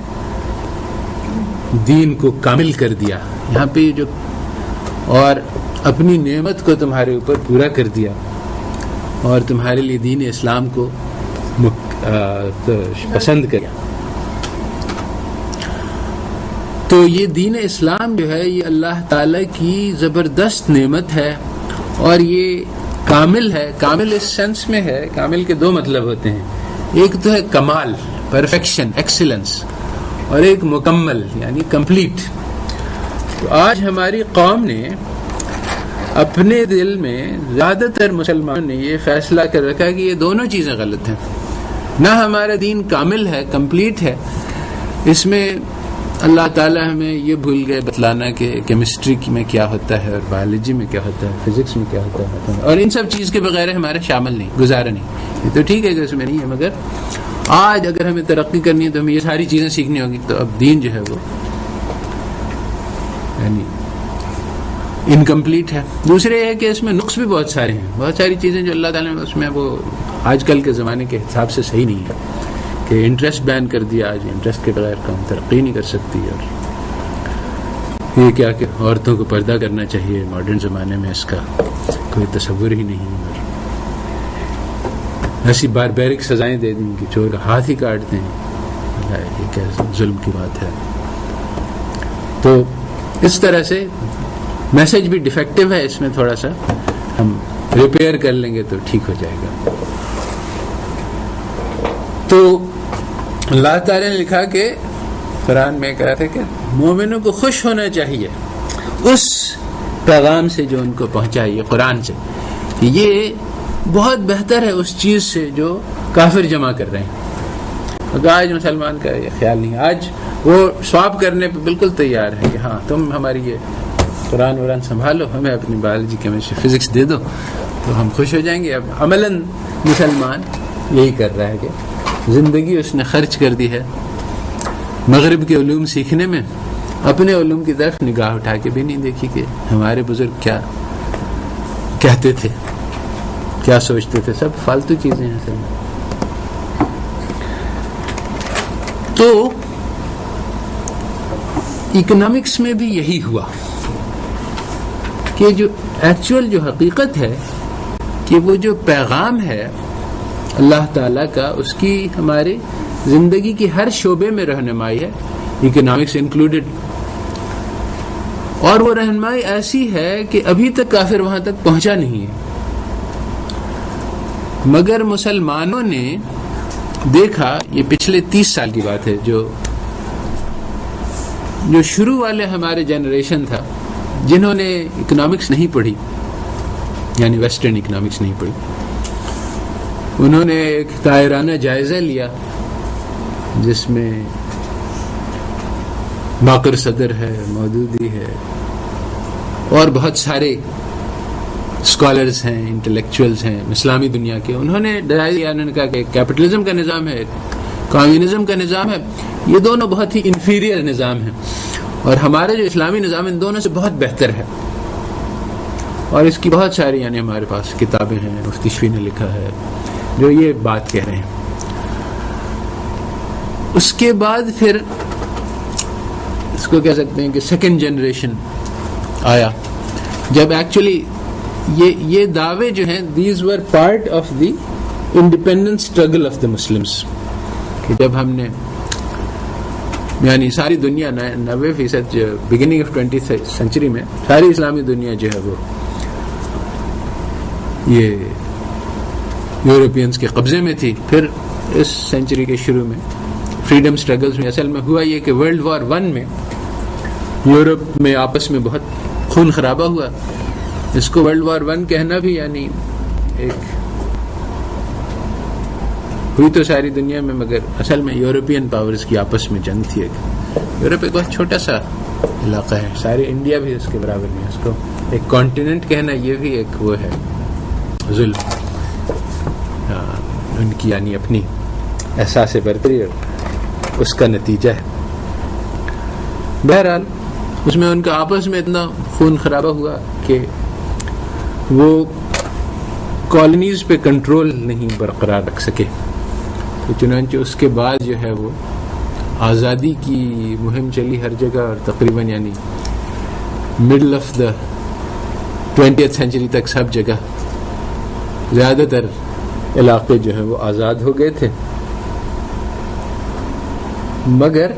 دین کو کامل کر دیا. یہاں پہ جو اور اپنی نعمت کو تمہارے اوپر پورا کر دیا اور تمہارے لیے دین اسلام کو پسند کیا. تو یہ دین اسلام جو ہے یہ اللہ تعالیٰ کی زبردست نعمت ہے اور یہ کامل ہے. کامل اس سینس میں ہے، کامل کے دو مطلب ہوتے ہیں، ایک تو ہے کمال، پرفیکشن، ایکسیلنس، اور ایک مکمل یعنی کمپلیٹ. تو آج ہماری قوم نے اپنے دل میں، زیادہ تر مسلمانوں نے یہ فیصلہ کر رکھا کہ یہ دونوں چیزیں غلط ہیں. نہ ہمارا دین کامل ہے، کمپلیٹ ہے، اس میں اللہ تعالیٰ ہمیں یہ بھول گئے بتلانا کہ کیمسٹری میں کیا ہوتا ہے اور بایولوجی میں کیا ہوتا ہے، فزکس میں کیا ہوتا ہے، اور ان سب چیز کے بغیر ہمارا شامل نہیں، گزارا نہیں. یہ تو ٹھیک ہے کہ اس میں نہیں ہے، مگر آج اگر ہمیں ترقی کرنی ہے تو ہمیں یہ ساری چیزیں سیکھنی ہوگی. تو اب دین جو ہے وہ یعنی انکمپلیٹ ہے. دوسرے یہ ہے کہ اس میں نقص بھی بہت سارے ہیں، بہت ساری چیزیں جو اللہ تعالیٰ نے اس میں وہ آج کل کے زمانے کے حساب سے صحیح نہیں ہے. کہ انٹرسٹ بین کر دیا، آج انٹرسٹ کے بغیر قوم ترقی نہیں کر سکتی. اور یہ کیا کہ عورتوں کو پردہ کرنا چاہیے، ماڈرن زمانے میں اس کا کوئی تصور ہی نہیں. اور ایسی باربیرک سزائیں دے دیں کہ چور کا ہاتھ ہی کاٹ دیں. یہ کیا ظلم کی بات ہے. تو اس طرح سے میسج بھی ڈیفیکٹو ہے، اس میں تھوڑا سا ہم ریپیئر کر لیں گے تو ٹھیک ہو جائے گا. تو اللہ تعالیٰ نے لکھا کہ قرآن میں کہا تھا کہ مومنوں کو خوش ہونا چاہیے اس پیغام سے جو ان کو پہنچائیے قرآن سے، کہ یہ بہت بہتر ہے اس چیز سے جو کافر جمع کر رہے ہیں. اگر آج مسلمان کا یہ خیال نہیں، آج وہ سواب کرنے پہ بالکل تیار ہے کہ ہاں تم ہماری یہ قرآن سنبھالو، ہمیں اپنی بایولوجی کیمسٹری فزکس دے دو تو ہم خوش ہو جائیں گے. اب عملاً مسلمان یہی کر رہا ہے کہ زندگی اس نے خرچ کر دی ہے مغرب کے علوم سیکھنے میں، اپنے علوم کی طرف نگاہ اٹھا کے بھی نہیں دیکھی کہ ہمارے بزرگ کیا کہتے تھے، کیا سوچتے تھے. سب فالتو چیزیں ہیں سب. تو اکنامکس میں بھی یہی ہوا کہ جو ایکچوئل جو حقیقت ہے کہ وہ جو پیغام ہے اللہ تعالیٰ کا، اس کی ہماری زندگی کی ہر شعبے میں رہنمائی ہے، اکنامکس انکلوڈیڈ. اور وہ رہنمائی ایسی ہے کہ ابھی تک کافر وہاں تک پہنچا نہیں ہے، مگر مسلمانوں نے دیکھا، یہ پچھلے 30 سال کی بات ہے، جو شروع والے ہمارے جنریشن تھا جنہوں نے اکنامکس نہیں پڑھی، یعنی ویسٹرن اکنامکس نہیں پڑھی، انہوں نے ایک دائرانہ جائزہ لیا جس میں باقر صدر ہے، مودودی ہے، اور بہت سارے اسکالرز ہیں، انٹلیکچوئلز ہیں اسلامی دنیا کے. انہوں نے کہا کہ کیپٹلزم کا نظام ہے، کمیونزم کا نظام ہے، یہ دونوں بہت ہی انفیریئر نظام ہیں، اور ہمارے جو اسلامی نظام ان دونوں سے بہت بہتر ہے. اور اس کی بہت ساری یعنی ہمارے پاس کتابیں ہیں، مفتی شفیع نے لکھا ہے جو یہ بات کہہ رہے ہیں. اس کے بعد پھر اس کو کہہ سکتے ہیں کہ سیکنڈ جنریشن آیا، جب ایکچولی یہ دعوے جو ہیں these were part of the independence struggle of the Muslims, کہ جب ہم نے یعنی ساری دنیا 90% بگننگ آف 20th سینچری میں ساری اسلامی دنیا جو ہے وہ یہ یورپینز کے قبضے میں تھی. پھر اس سینچری کے شروع میں فریڈم سٹرگلز میں اصل میں ہوا یہ کہ ورلڈ وار 1 میں یورپ میں آپس میں بہت خون خرابہ ہوا. اس کو ورلڈ وار 1 کہنا بھی یعنی ایک ہوئی تو ساری دنیا میں، مگر اصل میں یورپین پاورز کی آپس میں جنگ تھی. یورپ ایک بہت چھوٹا سا علاقہ ہے، سارے انڈیا بھی اس کے برابر میں، اس کو ایک کانٹیننٹ کہنا یہ بھی ایک وہ ہے ظلم ان کی یعنی اپنی احساس برتری اس کا نتیجہ ہے. بہرحال اس میں ان کا آپس میں اتنا خون خرابہ ہوا کہ وہ کالونیز پہ کنٹرول نہیں برقرار رکھ سکے. تو چنانچہ اس کے بعد جو ہے وہ آزادی کی مہم چلی ہر جگہ، اور تقریباً یعنی middle of the 20th century تک سب جگہ زیادہ تر علاقے جو ہیں وہ آزاد ہو گئے تھے. مگر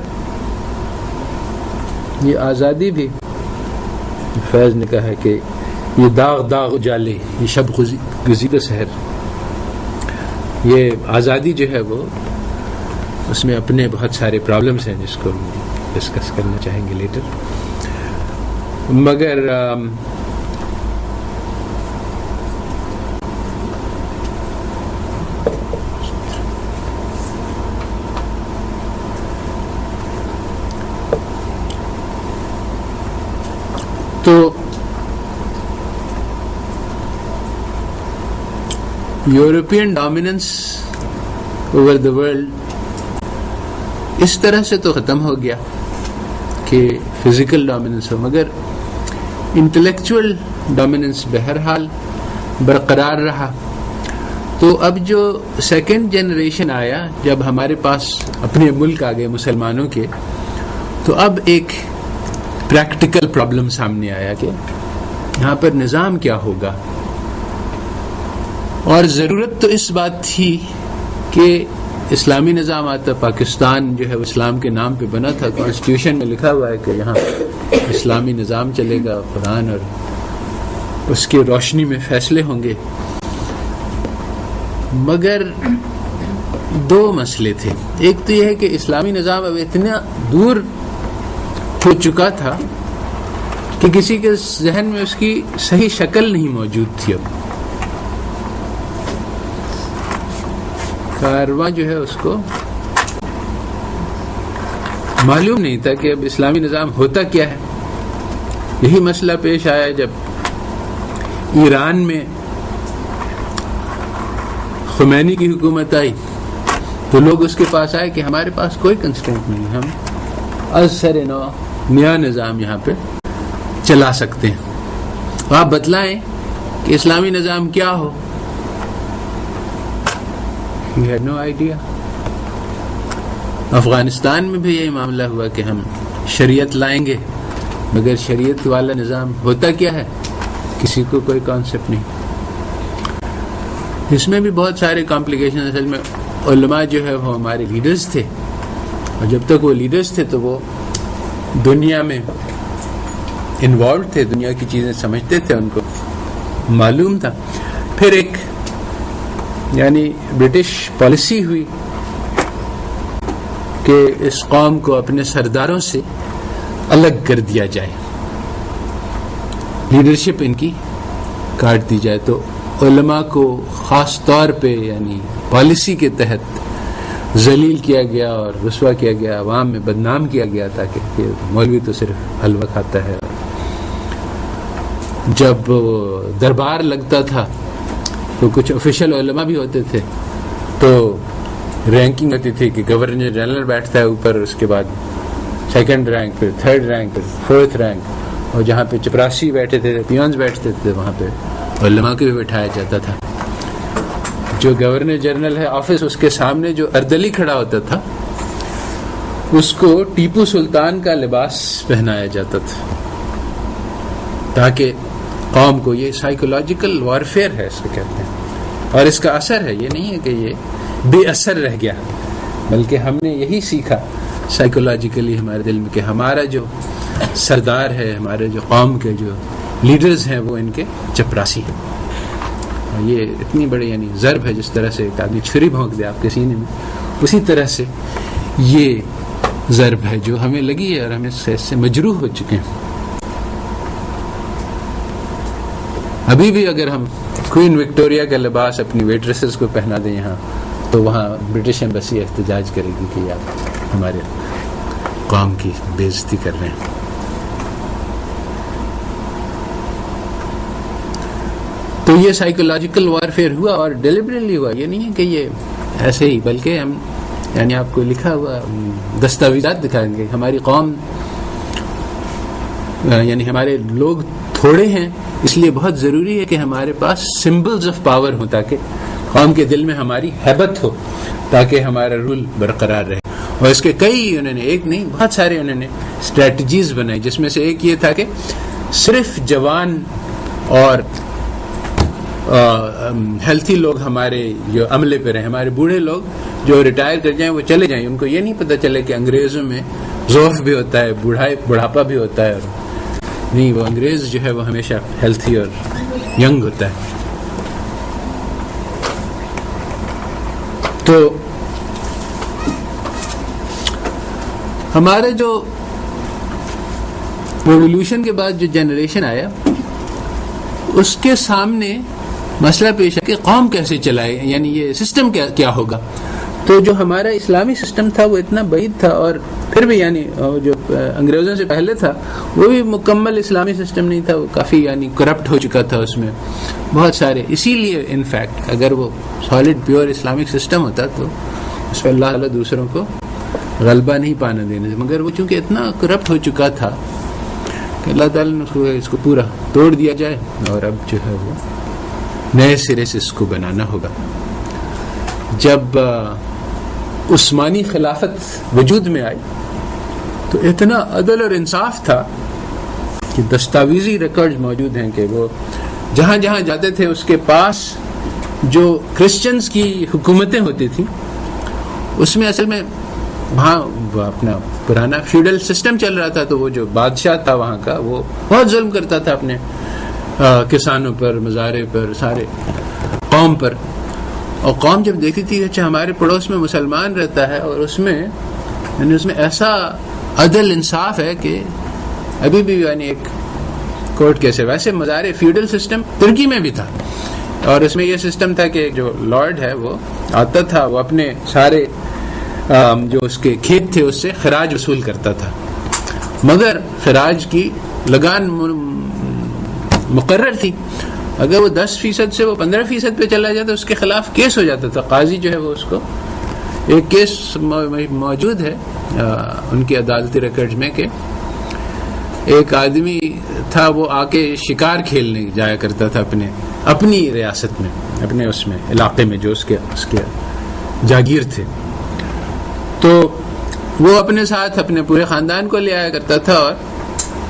یہ آزادی بھی فیض نے کہا ہے کہ یہ داغ داغ اجالے، یہ شب گزیدہ سحر، یہ آزادی جو ہے وہ اس میں اپنے بہت سارے پرابلمس ہیں جس کو ہم ڈسکس کرنا چاہیں گے لیٹر. مگر تو European dominance over the world اس طرح سے تو ختم ہو گیا کہ فزیکل ڈومیننس ہو، مگر انٹلیکچوئل ڈومیننس بہرحال برقرار رہا. تو اب جو سیکنڈ جنریشن آیا، جب ہمارے پاس اپنے ملک آ گئے مسلمانوں کے، تو اب ایک پریکٹیکل پرابلم سامنے آیا کہ یہاں پر نظام کیا ہوگا. اور ضرورت تو اس بات تھی کہ اسلامی نظام آتا. پاکستان جو ہے وہ اسلام کے نام پہ بنا تھا، کانسٹیٹیوشن میں لکھا ہوا ہے کہ یہاں اسلامی نظام چلے گا، قرآن اور اس کی روشنی میں فیصلے ہوں گے. مگر دو مسئلے تھے. ایک تو یہ ہے کہ اسلامی نظام اب اتنا دور ہو چکا تھا کہ کسی کے ذہن میں اس کی صحیح شکل نہیں موجود تھی. اب کارواں جو ہے اس کو معلوم نہیں تھا کہ اب اسلامی نظام ہوتا کیا ہے. یہی مسئلہ پیش آیا جب ایران میں خمینی کی حکومت آئی، تو لوگ اس کے پاس آئے کہ ہمارے پاس کوئی کنسٹرینٹ نہیں، ہم از سر نو نیا نظام یہاں پہ چلا سکتے ہیں. آپ بتلائیں کہ اسلامی نظام کیا ہو. He had no idea. Afghanistan میں بھی یہی معاملہ ہوا کہ ہم شریعت لائیں گے، مگر شریعت والا نظام ہوتا کیا ہے کسی کو کوئی کانسیپٹ نہیں. اس میں بھی بہت سارے کمپلیکیشن. اصل میں علماء جو ہے وہ ہمارے لیڈرز تھے، اور جب تک وہ لیڈرز تھے تو وہ دنیا میں انوالوڈ تھے، دنیا کی چیزیں سمجھتے تھے، ان کو معلوم تھا. پھر ایک یعنی برٹش پالیسی ہوئی کہ اس قوم کو اپنے سرداروں سے الگ کر دیا جائے، لیڈرشپ ان کی کاٹ دی جائے. تو علماء کو خاص طور پہ یعنی پالیسی کے تحت ذلیل کیا گیا اور رسوا کیا گیا، عوام میں بدنام کیا گیا، تاکہ مولوی تو صرف حلوہ کھاتا ہے. جب دربار لگتا تھا تو کچھ آفیشل علماء بھی ہوتے تھے، تو رینکنگ ہوتی تھی کہ گورنر جنرل بیٹھتا ہے اوپر، اس کے بعد سیکنڈ رینک، پھر تھرڈ رینک، پھر فورتھ رینک، اور جہاں پہ چپراسی بیٹھے تھے، پیونز بیٹھتے تھے، وہاں پہ علماء کو بھی بٹھایا جاتا تھا. جو گورنر جنرل ہے آفس، اس کے سامنے جو اردلی کھڑا ہوتا تھا اس کو ٹیپو سلطان کا لباس پہنایا جاتا تھا، تاکہ قوم کو یہ سائیکولوجیکل وارفیئر ہے اس کو کہتے ہیں. اور اس کا اثر ہے، یہ نہیں ہے کہ یہ بے اثر رہ گیا، بلکہ ہم نے یہی سیکھا سائیکولوجیکلی ہمارے دل میں کہ ہمارا جو سردار ہے، ہمارے جو قوم کے جو لیڈرز ہیں، وہ ان کے چپراسی ہیں. اور یہ اتنی بڑی یعنی ضرب ہے، جس طرح سے ایک آدمی چھری بھونک دے آپ کے سینے میں، اسی طرح سے یہ ضرب ہے جو ہمیں لگی ہے، اور ہم اس سے مجروح ہو چکے ہیں. ابھی بھی اگر ہم کوئین وکٹوریہ کا لباس اپنی ویٹریسز کو پہنا دیں یہاں، تو وہاں برٹش ایمبیسی احتجاج کرے گی کہ آپ ہمارے قوم کی بے عزتی کر رہے ہیں. تو یہ سائیکولوجیکل وارفیئر ہوا، اور ڈیلیبریٹلی ہوا. یہ نہیں ہے کہ یہ ایسے ہی، بلکہ ہم یعنی آپ کو لکھا ہوا دستاویزات دکھائیں گے. ہماری قوم یعنی ہمارے لوگ تھوڑے ہیں، اس لیے بہت ضروری ہے کہ ہمارے پاس سمبلز آف پاور ہوں، تاکہ قوم کے دل میں ہماری ہیبت ہو، تاکہ ہمارا رول برقرار رہے. اور اس کے کئی انہوں نے، ایک نہیں بہت سارے انہوں نے اسٹریٹجیز بنائی، جس میں سے ایک یہ تھا کہ صرف جوان اور ہیلتھی لوگ ہمارے جو عملے پہ رہیں، ہمارے بوڑھے لوگ جو ریٹائر کر جائیں وہ چلے جائیں. ان کو یہ نہیں پتہ چلے کہ انگریزوں میں ضعف بھی ہوتا ہے، بڑھاپا بھی ہوتا ہے. نہیں، وہ انگریز جو ہے وہ ہمیشہ ہیلتھی اور ینگ ہوتا ہے. تو ہمارے جو ریولوشن کے بعد جو جنریشن آیا، اس کے سامنے مسئلہ پیش ہے کہ قوم کیسے چلائے، یعنی یہ سسٹم کیا ہوگا. تو جو ہمارا اسلامی سسٹم تھا وہ اتنا بعید تھا، اور پھر بھی یعنی جو انگریزوں سے پہلے تھا وہ بھی مکمل اسلامی سسٹم نہیں تھا، وہ کافی یعنی کرپٹ ہو چکا تھا اس میں بہت سارے. اسی لیے انفیکٹ اگر وہ سالڈ پیور اسلامک سسٹم ہوتا تو اس میں اللہ تعالیٰ دوسروں کو غلبہ نہیں پانے دینے، مگر وہ چونکہ اتنا کرپٹ ہو چکا تھا کہ اللہ تعالیٰ نے اس کو پورا توڑ دیا جائے، اور اب جو ہے وہ نئے سرے سے اس کو بنانا ہوگا. جب عثمانی خلافت وجود میں آئی تو اتنا عدل اور انصاف تھا کہ دستاویزی ریکارڈز موجود ہیں کہ وہ جہاں جہاں جاتے تھے اس کے پاس جو کرسچنز کی حکومتیں ہوتی تھیں، اس میں اصل میں وہاں اپنا پرانا فیوڈل سسٹم چل رہا تھا. تو وہ جو بادشاہ تھا وہاں کا، وہ بہت ظلم کرتا تھا اپنے کسانوں پر، مزارے پر، سارے قوم پر. اور قوم جب دیکھتی تھی اچھا ہمارے پڑوس میں مسلمان رہتا ہے، اور اس میں ایسا عدل انصاف ہے کہ ابھی بھی یعنی ایک کورٹ کیسے. ویسے مزارے فیوڈل سسٹم ترکی میں بھی تھا، اور اس میں یہ سسٹم تھا کہ جو لارڈ ہے وہ آتا تھا، وہ اپنے سارے جو اس کے کھیت تھے اس سے خراج وصول کرتا تھا، مگر خراج کی لگان مقرر تھی. اگر وہ 10% سے وہ 15% پہ چلا جاتا اس کے خلاف کیس ہو جاتا تھا. قاضی جو ہے وہ اس کو، ایک کیس موجود ہے ان کی عدالتی ریکارڈ میں کہ ایک آدمی تھا، وہ آ کے شکار کھیلنے جایا کرتا تھا اپنی ریاست میں، اپنے اس میں علاقے میں جو اس کے جاگیر تھے. تو وہ اپنے ساتھ اپنے پورے خاندان کو لے آیا کرتا تھا اور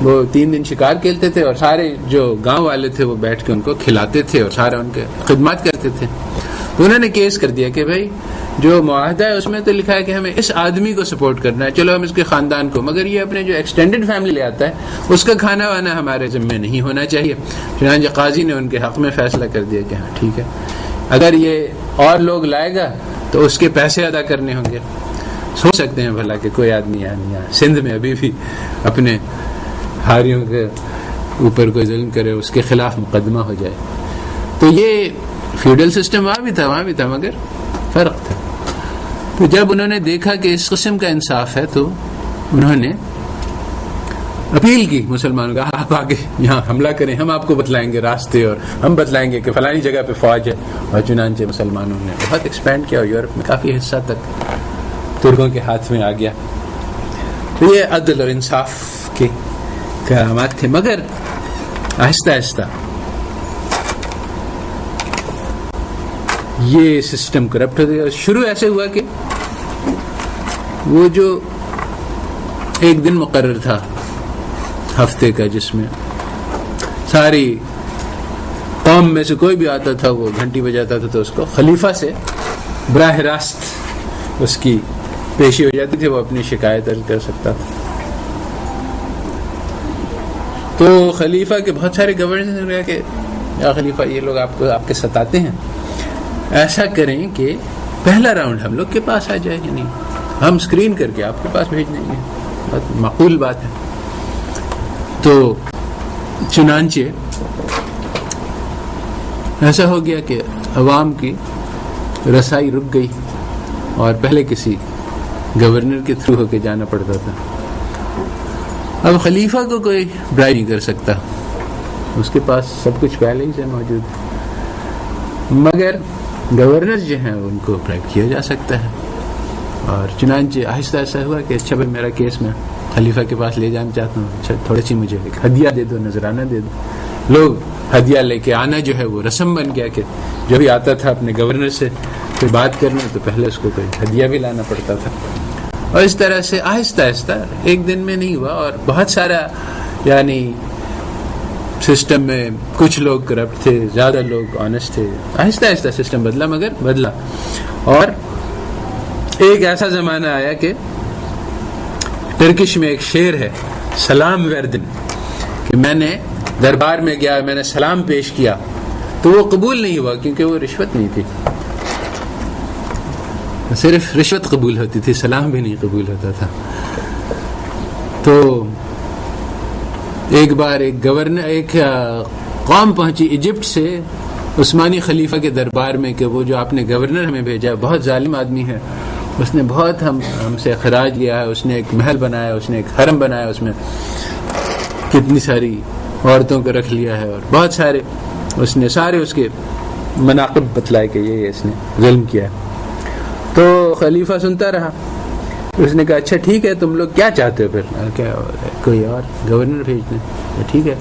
وہ 3 دن شکار کھیلتے تھے اور سارے جو گاؤں والے تھے وہ بیٹھ کے ان کو کھلاتے تھے اور سارا ان کے خدمات کرتے تھے. تو انہوں نے کیس کر دیا کہ بھائی جو معاہدہ ہے اس میں تو لکھا ہے کہ ہمیں اس آدمی کو سپورٹ کرنا ہے, چلو ہم اس کے خاندان کو, مگر یہ اپنے جو ایکسٹینڈڈ فیملی لے آتا ہے اس کا کھانا وانا ہمارے ذمے نہیں ہونا چاہیے. چنانچہ قاضی نے ان کے حق میں فیصلہ کر دیا کہ ہاں ٹھیک ہے, اگر یہ اور لوگ لائے گا تو اس کے پیسے ادا کرنے ہوں گے. سوچ سکتے ہیں بھلا کہ کوئی آدمی یہاں سندھ میں ابھی بھی اپنے ہاریوں کے اوپر کوئی ظلم کرے, اس کے خلاف مقدمہ ہو جائے. تو یہ فیوڈل سسٹم وہاں بھی تھا مگر فرق تھا. تو جب انہوں نے دیکھا کہ اس قسم کا انصاف ہے تو انہوں نے اپیل کی مسلمانوں کا, آپ آگے یہاں حملہ کریں, ہم آپ کو بتلائیں گے راستے اور ہم بتلائیں گے کہ فلانی جگہ پہ فوج ہے. اور چنانچہ مسلمانوں نے بہت ایکسپینڈ کیا اور یورپ میں کافی حصہ تک ترکوں کے ہاتھ میں آ گیا. تو یہ عدل اور انصاف کے کرامات تھے, مگر آہستہ آہستہ یہ سسٹم کرپٹ ہو گیا. شروع ایسے ہوا کہ وہ جو ایک دن مقرر تھا ہفتے کا جس میں ساری قوم میں سے کوئی بھی آتا تھا, وہ گھنٹی بجاتا تھا تو اس کو خلیفہ سے براہ راست اس کی پیشی ہو جاتی تھی, وہ اپنی شکایت درج کر سکتا تھا. تو خلیفہ کے بہت سارے گورنر رہے کہ یا خلیفہ یہ لوگ آپ کے ستاتے ہیں, ایسا کریں کہ پہلا راؤنڈ ہم لوگ کے پاس آ جائے, یعنی ہم اسکرین کر کے آپ کے پاس بھیج دیں گے. بہت معقول بات ہے. تو چنانچہ ایسا ہو گیا کہ عوام کی رسائی رک گئی اور پہلے کسی گورنر کے تھرو ہو کے جانا پڑتا تھا. اب خلیفہ کو کوئی برائے نہیں کر سکتا, اس کے پاس سب کچھ پہلے ہی سے موجود ہے, مگر گورنر جو ہیں ان کو برائب کیا جا سکتا ہے. اور چنانچہ آہستہ آہستہ ہوا کہ اچھا بھائی میرا کیس میں خلیفہ کے پاس لے جانا چاہتا ہوں, اچھا تھوڑی سی مجھے ایک ہدیہ دے دو, نذرانہ دے دو. لوگ ہدیہ لے کے آنا جو ہے وہ رسم بن گیا کہ جو بھی آتا تھا اپنے گورنر سے کوئی بات کرنے تو پہلے اس کو کوئی ہدیہ بھی لانا پڑتا تھا. اور اس طرح سے آہستہ آہستہ ایک دن میں نہیں ہوا, اور بہت سارا یعنی سسٹم میں کچھ لوگ کرپٹ تھے, زیادہ لوگ آنیسٹ تھے. آہستہ آہستہ سسٹم بدلا, مگر بدلا. اور ایک ایسا زمانہ آیا کہ ٹرکش میں ایک شعر ہے سلام وردن, کہ میں نے دربار میں گیا, میں نے سلام پیش کیا تو وہ قبول نہیں ہوا کیونکہ وہ رشوت نہیں تھی. صرف رشوت قبول ہوتی تھی, سلام بھی نہیں قبول ہوتا تھا. تو ایک بار ایک قوم پہنچی ایجپٹ سے عثمانی خلیفہ کے دربار میں کہ وہ جو آپ نے گورنر ہمیں بھیجا بہت ظالم آدمی ہے, اس نے بہت ہم سے خراج لیا ہے, اس نے ایک محل بنایا, اس نے ایک حرم بنایا, اس میں کتنی ساری عورتوں کو رکھ لیا ہے, اور بہت سارے اس نے سارے اس کے مناقب بتلائے کہ یہ اس نے ظلم کیا ہے. تو خلیفہ سنتا رہا. اس نے کہا اچھا ٹھیک ہے, تم لوگ کیا چاہتے ہو پھر, کیا کوئی اور گورنر بھیج دیں. ٹھیک ہے,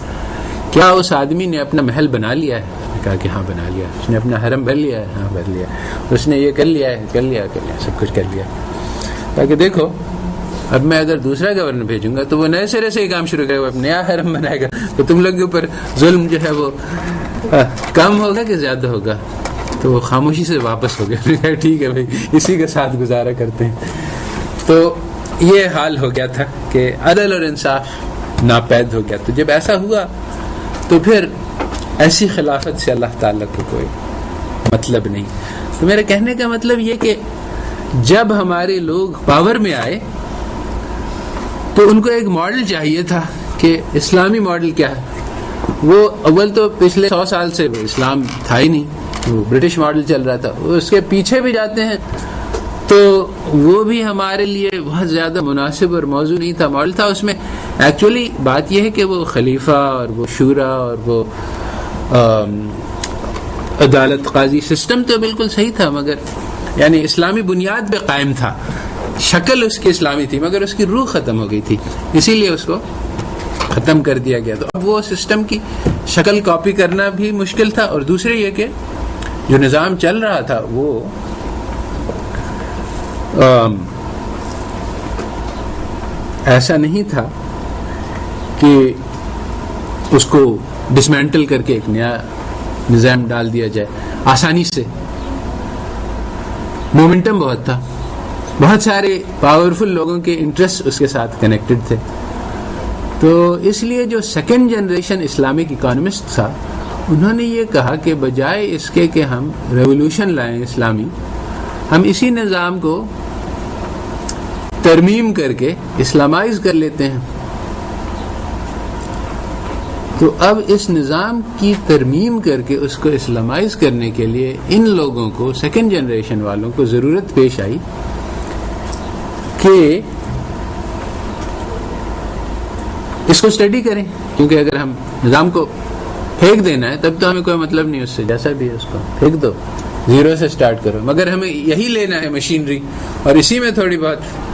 کیا اس آدمی نے اپنا محل بنا لیا ہے؟ کہا کہ ہاں بنا لیا. اس نے اپنا حرم بھر لیا ہے؟ ہاں بھر لیا. اس نے یہ کر لیا ہے سب کچھ کر لیا. تاکہ دیکھو اب میں اگر دوسرا گورنر بھیجوں گا تو وہ نئے سرے سے ہی کام شروع کرے گا, نیا حرم بنائے گا, تو تم لوگ کے اوپر ظلم جو ہے وہ کم ہوگا کہ زیادہ ہوگا. تو وہ خاموشی سے واپس ہو گیا. ٹھیک ہے بھائی, اسی کے ساتھ گزارا کرتے ہیں. تو یہ حال ہو گیا تھا کہ عدل اور انصاف ناپید ہو گیا. تو جب ایسا ہوا تو پھر ایسی خلافت سے اللہ تعالیٰ کو کوئی مطلب نہیں. تو میرے کہنے کا مطلب یہ کہ جب ہمارے لوگ پاور میں آئے تو ان کو ایک ماڈل چاہیے تھا کہ اسلامی ماڈل کیا ہے. وہ اول تو پچھلے 100 سال سے اسلام تھا ہی نہیں, وہ برٹش ماڈل چل رہا تھا. اس کے پیچھے بھی جاتے ہیں تو وہ بھی ہمارے لیے بہت زیادہ مناسب اور موضوع نہیں تھا, ماڈل تھا. اس میں ایکچولی بات یہ ہے کہ وہ خلیفہ اور وہ شورا اور وہ عدالت قاضی سسٹم تو بالکل صحیح تھا, مگر یعنی اسلامی بنیاد پہ قائم تھا. شکل اس کی اسلامی تھی مگر اس کی روح ختم ہو گئی تھی, اسی لیے اس کو ختم کر دیا گیا. تو اب وہ سسٹم کی شکل کاپی کرنا بھی مشکل تھا, اور دوسرے یہ کہ جو نظام چل رہا تھا وہ ایسا نہیں تھا کہ اس کو ڈسمینٹل کر کے ایک نیا نظام ڈال دیا جائے آسانی سے. مومنٹم بہت تھا, بہت سارے پاورفل لوگوں کے انٹرسٹ اس کے ساتھ کنیکٹڈ تھے. تو اس لیے جو سیکنڈ جنریشن اسلامک اکانومسٹ تھا, انہوں نے یہ کہا کہ بجائے اس کے کہ ہم ریولوشن لائیں اسلامی, ہم اسی نظام کو ترمیم کر کے اسلامائز کر لیتے ہیں. تو اب اس نظام کی ترمیم کر کے اس کو اسلامائز کرنے کے لیے ان لوگوں کو, سیکنڈ جنریشن والوں کو ضرورت پیش آئی کہ اس کو اسٹڈی کریں, کیونکہ اگر ہم نظام کو پھینک دینا ہے تب تو ہمیں کوئی مطلب نہیں اس سے, جیسا بھی ہے اس کو پھینک دو, زیرو سے سٹارٹ کرو. مگر ہمیں یہی لینا ہے مشینری, اور اسی میں تھوڑی بہت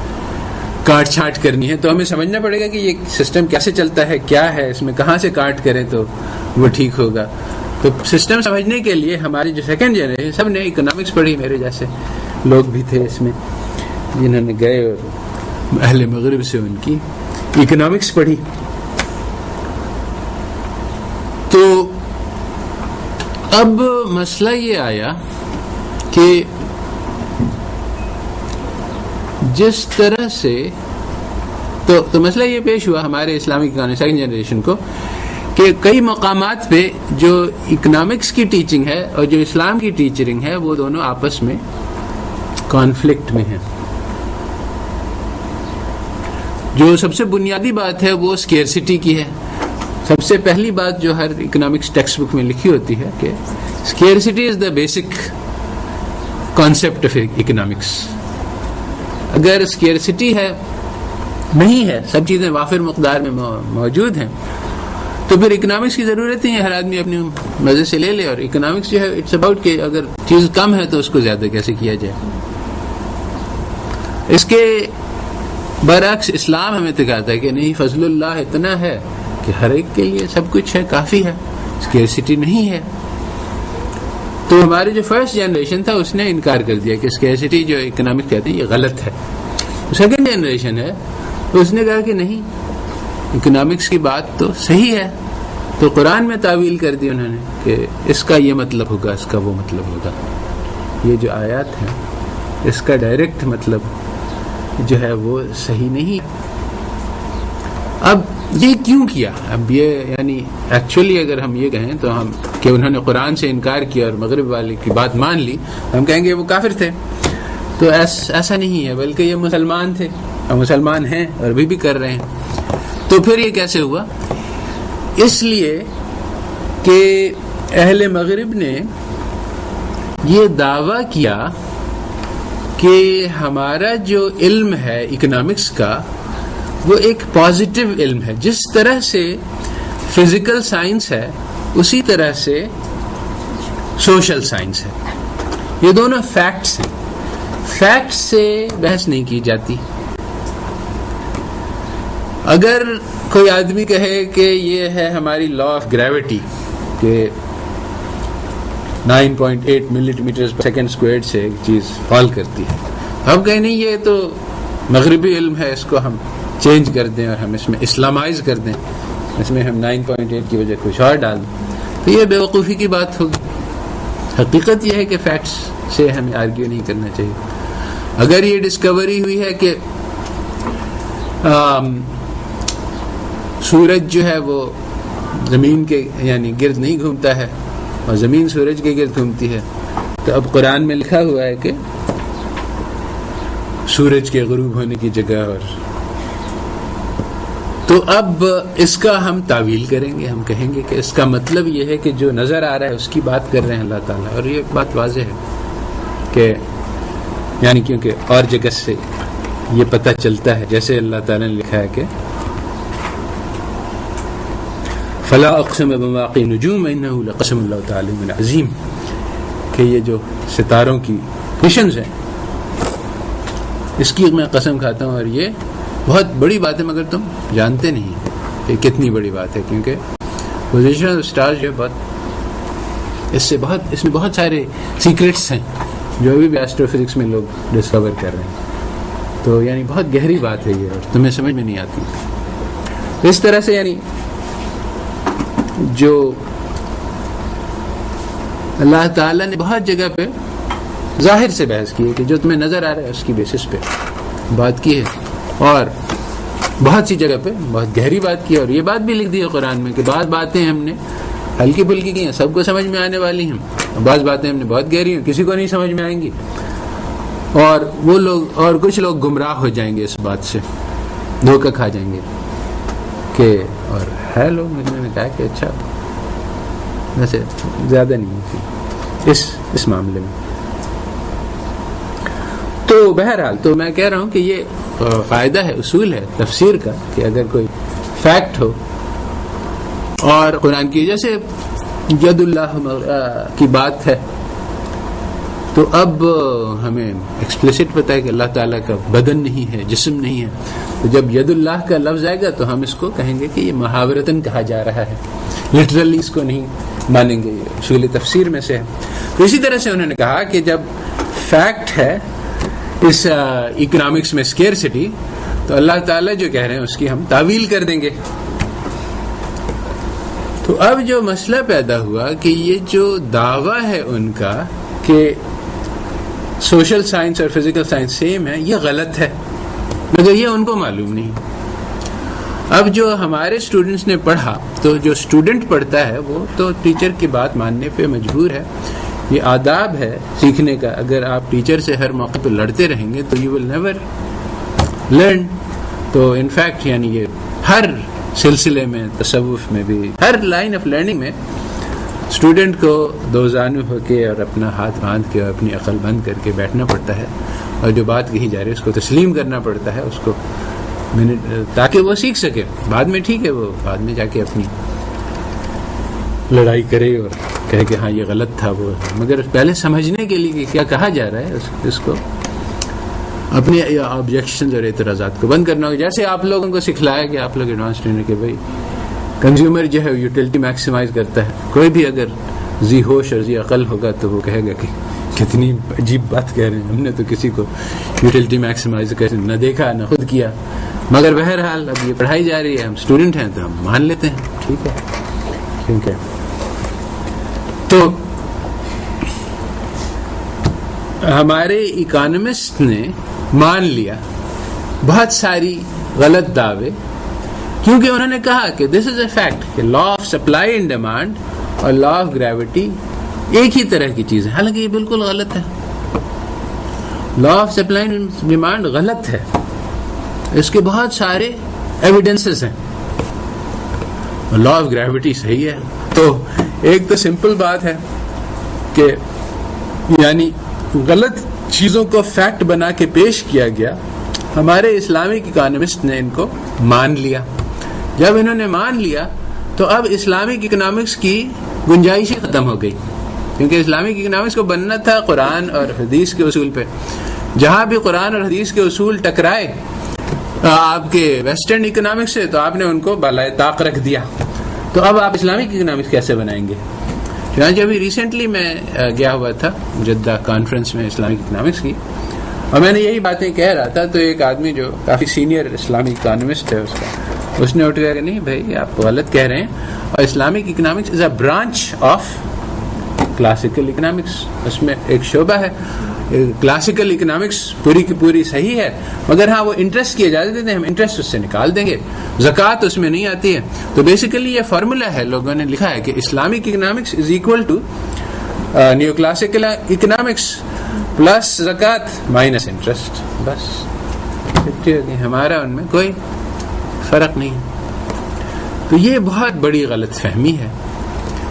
کاٹ چھانٹ کرنی ہے, تو ہمیں سمجھنا پڑے گا کہ یہ سسٹم کیسے چلتا ہے, کیا ہے اس میں, کہاں سے کاٹ کریں تو وہ ٹھیک ہوگا. تو سسٹم سمجھنے کے لیے ہماری جو سیکنڈ جنریشن, سب نے اکنامکس پڑھی, میرے جیسے لوگ بھی تھے اس میں جنہوں نے گئے اور اہل مغرب سے ان کی اکنامکس پڑھی. تو اب مسئلہ یہ آیا کہ جس طرح سے تو مسئلہ یہ پیش ہوا ہمارے اسلامک سیکنڈ جنریشن کو کہ کئی مقامات پہ جو اکنامکس کی ٹیچنگ ہے اور جو اسلام کی ٹیچنگ ہے وہ دونوں آپس میں کانفلکٹ میں ہیں. جو سب سے بنیادی بات ہے وہ اسکیئرسٹی کی ہے. سب سے پہلی بات جو ہر اکنامکس ٹیکسٹ بک میں لکھی ہوتی ہے کہ scarcity is the basic concept of economics. اگر اسکیئرسٹی ہے, نہیں ہے, سب چیزیں وافر مقدار میں موجود ہیں, تو پھر اکنامکس کی ضرورت نہیں ہے. ہر آدمی اپنے مزے سے لے لے. اور اکنامکس جو ہے اٹس اباؤٹ کہ اگر چیز کم ہے تو اس کو زیادہ کیسے کیا جائے. اس کے برعکس اسلام ہمیں سکھاتا ہے کہ نہیں, فضل اللہ اتنا ہے کہ ہر ایک کے لیے سب کچھ ہے, کافی ہے, اسکیئرسٹی نہیں ہے. تو ہمارے جو فرسٹ جنریشن تھا اس نے انکار کر دیا کہ اسکیئرسٹی جو اکنامک کہتے ہیں یہ غلط ہے. سیکنڈ جنریشن ہے تو اس نے کہا کہ نہیں, اکنامکس کی بات تو صحیح ہے. تو قرآن میں تعویل کر دی انہوں نے کہ اس کا یہ مطلب ہوگا, اس کا وہ مطلب ہوگا. یہ جو آیات ہیں اس کا ڈائریکٹ مطلب جو ہے وہ صحیح نہیں. اب یہ کیوں کیا؟ اب یہ یعنی ایکچولی اگر ہم یہ کہیں تو ہم کہ انہوں نے قرآن سے انکار کیا اور مغرب والے کی بات مان لی, ہم کہیں گے وہ کافر تھے. تو ایسا نہیں ہے, بلکہ یہ مسلمان تھے اور مسلمان ہیں اور ابھی بھی کر رہے ہیں. تو پھر یہ کیسے ہوا؟ اس لیے کہ اہل مغرب نے یہ دعویٰ کیا کہ ہمارا جو علم ہے اکنامکس کا وہ ایک پازیٹیو علم ہے. جس طرح سے فزیکل سائنس ہے اسی طرح سے سوشل سائنس ہے. یہ دونوں فیکٹس ہیں, فیکٹس سے بحث نہیں کی جاتی. اگر کوئی آدمی کہے کہ یہ ہے ہماری لا آف گریوٹی کہ 9.8 ملی میٹر پر سیکنڈ اسکوائرڈ سے ایک چیز فال کرتی ہے, اب کہیں نہیں یہ تو مغربی علم ہے, اس کو ہم چینج کر دیں اور ہم اس میں اسلامائز کر دیں, اس میں ہم 9.8 کی وجہ کچھ اور ڈال دیں, تو یہ بیوقوفی کی بات ہوگی. حقیقت یہ ہے کہ فیکٹس سے ہمیں آرگیو نہیں کرنا چاہیے. اگر یہ ڈسکوری ہوئی ہے کہ سورج جو ہے وہ زمین کے یعنی گرد نہیں گھومتا ہے اور زمین سورج کے گرد گھومتی ہے, تو اب قرآن میں لکھا ہوا ہے کہ سورج کے غروب ہونے کی جگہ, اور تو اب اس کا ہم تعویل کریں گے. ہم کہیں گے کہ اس کا مطلب یہ ہے کہ جو نظر آ رہا ہے اس کی بات کر رہے ہیں اللہ تعالیٰ. اور یہ بات واضح ہے کہ یعنی کیونکہ اور جگہ سے یہ پتہ چلتا ہے, جیسے اللہ تعالیٰ نے لکھا ہے کہ فلا اقسم بمواقع النجوم انه لقسم اللہ تعالی من عظیم, کہ یہ جو ستاروں کی مشنز ہیں اس کی میں قسم کھاتا ہوں, اور یہ بہت بڑی بات ہے مگر تم جانتے نہیں کہ کتنی بڑی بات ہے. کیونکہ پوزیشن آف اسٹارز جو بہت اس میں بہت سارے سیکرٹس ہیں جو ابھی بھی ایسٹرو فزکس میں لوگ ڈسکور کر رہے ہیں. تو یعنی بہت گہری بات ہے یہ، اور تمہیں سمجھ میں نہیں آتی. اس طرح سے یعنی جو اللہ تعالیٰ نے بہت جگہ پہ ظاہر سے بحث کی ہے کہ جو تمہیں نظر آ رہا ہے اس کی بیسس پہ بات کی ہے، اور بہت سی جگہ پہ بہت گہری بات کی ہے. اور یہ بات بھی لکھ دی ہے قرآن میں کہ بعض باتیں ہم نے ہلکی پھلکی کی ہیں، سب کو سمجھ میں آنے والی ہیں، بعض باتیں ہم نے بہت گہری ہیں، کسی کو نہیں سمجھ میں آئیں گی، اور وہ لوگ اور کچھ لوگ گمراہ ہو جائیں گے، اس بات سے دھوکہ کھا جائیں گے کہ اور ہے لوگ. میں نے کہا کہ اچھا ویسے زیادہ نہیں تھی اس معاملے میں. تو بہرحال تو میں کہہ رہا ہوں کہ یہ فائدہ ہے، اصول ہے تفسیر کا، کہ اگر کوئی فیکٹ ہو اور قرآن کی جیسے ید اللہ کی بات ہے، تو اب ہمیں ایکسپلیسٹ پتہ ہے کہ اللہ تعالیٰ کا بدن نہیں ہے، جسم نہیں ہے. تو جب ید اللہ کا لفظ آئے گا تو ہم اس کو کہیں گے کہ یہ محاورتاً کہا جا رہا ہے، لٹرلی اس کو نہیں مانیں گے، یہ اصول تفسیر میں سے ہے. تو اسی طرح سے انہوں نے کہا کہ جب فیکٹ ہے اس اکنامکس میں اسکیئرسٹی، تو اللہ تعالیٰ جو کہہ رہے ہیں اس کی ہم تعویل کر دیں گے. تو اب جو مسئلہ پیدا ہوا کہ یہ جو دعویٰ ہے ان کا کہ سوشل سائنس اور فزیکل سائنس سیم ہے، یہ غلط ہے، مگر یہ ان کو معلوم نہیں. اب جو ہمارے اسٹوڈنٹس نے پڑھا، تو جو اسٹوڈنٹ پڑھتا ہے وہ تو ٹیچر کی بات ماننے پہ مجبور ہے. یہ آداب ہے سیکھنے کا. اگر آپ ٹیچر سے ہر موقع پہ لڑتے رہیں گے تو یو ول نیور لرن. تو انفیکٹ یعنی یہ ہر سلسلے میں، تصوف میں بھی، ہر لائن آف لرننگ میں اسٹوڈنٹ کو دو زانو ہو کے اور اپنا ہاتھ باندھ کے اور اپنی عقل بند کر کے بیٹھنا پڑتا ہے، اور جو بات کہی جا رہی ہے اس کو تسلیم کرنا پڑتا ہے، اس کو تاکہ وہ سیکھ سکے. بعد میں ٹھیک ہے، وہ بعد میں جا کے اپنی لڑائی کرے اور کہے کہ ہاں یہ غلط تھا وہ، مگر پہلے سمجھنے کے لیے کہ کیا کہا جا رہا ہے اس کو اپنے آبجیکشنز اور اعتراضات کو بند کرنا ہوگا. جیسے آپ لوگوں کو سکھلایا کہ آپ لوگ ایڈوانس ٹرینر کہ بھائی کنزیومر جو ہے یوٹیلٹی میکسیمائز کرتا ہے. کوئی بھی اگر ذی ہوش اور ذی عقل ہوگا تو وہ کہے گا کہ کتنی عجیب بات کہہ رہے ہیں، ہم نے تو کسی کو یوٹیلٹی میکسیمائز نہ دیکھا نہ خود کیا. مگر بہرحال اب یہ پڑھائی جا رہی ہے، ہم اسٹوڈنٹ ہیں تو ہم مان لیتے ہیں، ٹھیک ہے. کیونکہ تو ہمارے اکانومسٹ نے مان لیا بہت ساری غلط دعوے، کیونکہ انہوں نے کہا کہ دس از اے فیکٹ کہ law of supply and demand اور لا آف گریوٹی ایک ہی طرح کی چیز ہے. حالانکہ یہ بالکل غلط ہے. Law of supply and demand غلط ہے، اس کے بہت سارے ایویڈنسز ہیں. لا آف گریوٹی صحیح ہے. تو ایک تو سمپل بات ہے کہ یعنی غلط چیزوں کو فیکٹ بنا کے پیش کیا گیا. ہمارے اسلامک اکانومسٹ نے ان کو مان لیا. جب انہوں نے مان لیا تو اب اسلامک اکنامکس کی گنجائش ہی ختم ہو گئی، کیونکہ اسلامک اکنامکس کو بننا تھا قرآن اور حدیث کے اصول پہ. جہاں بھی قرآن اور حدیث کے اصول ٹکرائے آپ کے ویسٹرن اکنامکس سے تو آپ نے ان کو بالائے طاق رکھ دیا. تو اب آپ اسلامک اکنامکس کیسے بنائیں گے؟ چنانچہ ابھی ریسنٹلی میں گیا ہوا تھا جدہ کانفرنس میں اسلامک اکنامکس کی، اور میں نے یہی باتیں کہہ رہا تھا. تو ایک آدمی جو کافی سینئر اسلامک اکانومسٹ ہے اس نے اٹھ کہ نہیں بھائی آپ غلط کہہ رہے ہیں، اور Islamic economics is a branch of classical economics. اس میں ایک شعبہ ہے. کلاسیکل اکنامکس پوری کی پوری صحیح ہے، مگر ہاں وہ انٹرسٹ کی اجازت دیتے ہیں، ہم انٹرسٹ اس سے نکال دیں گے، زکوٰۃ اس میں نہیں آتی ہے. تو بیسیکلی یہ فارمولا ہے، لوگوں نے لکھا ہے کہ Islamic economics is equal to neo classical economics plus زکوٰۃ مائنس انٹرسٹ. بس ہمارا ان میں کوئی فرق نہیں. تو یہ بہت بڑی غلط فہمی ہے،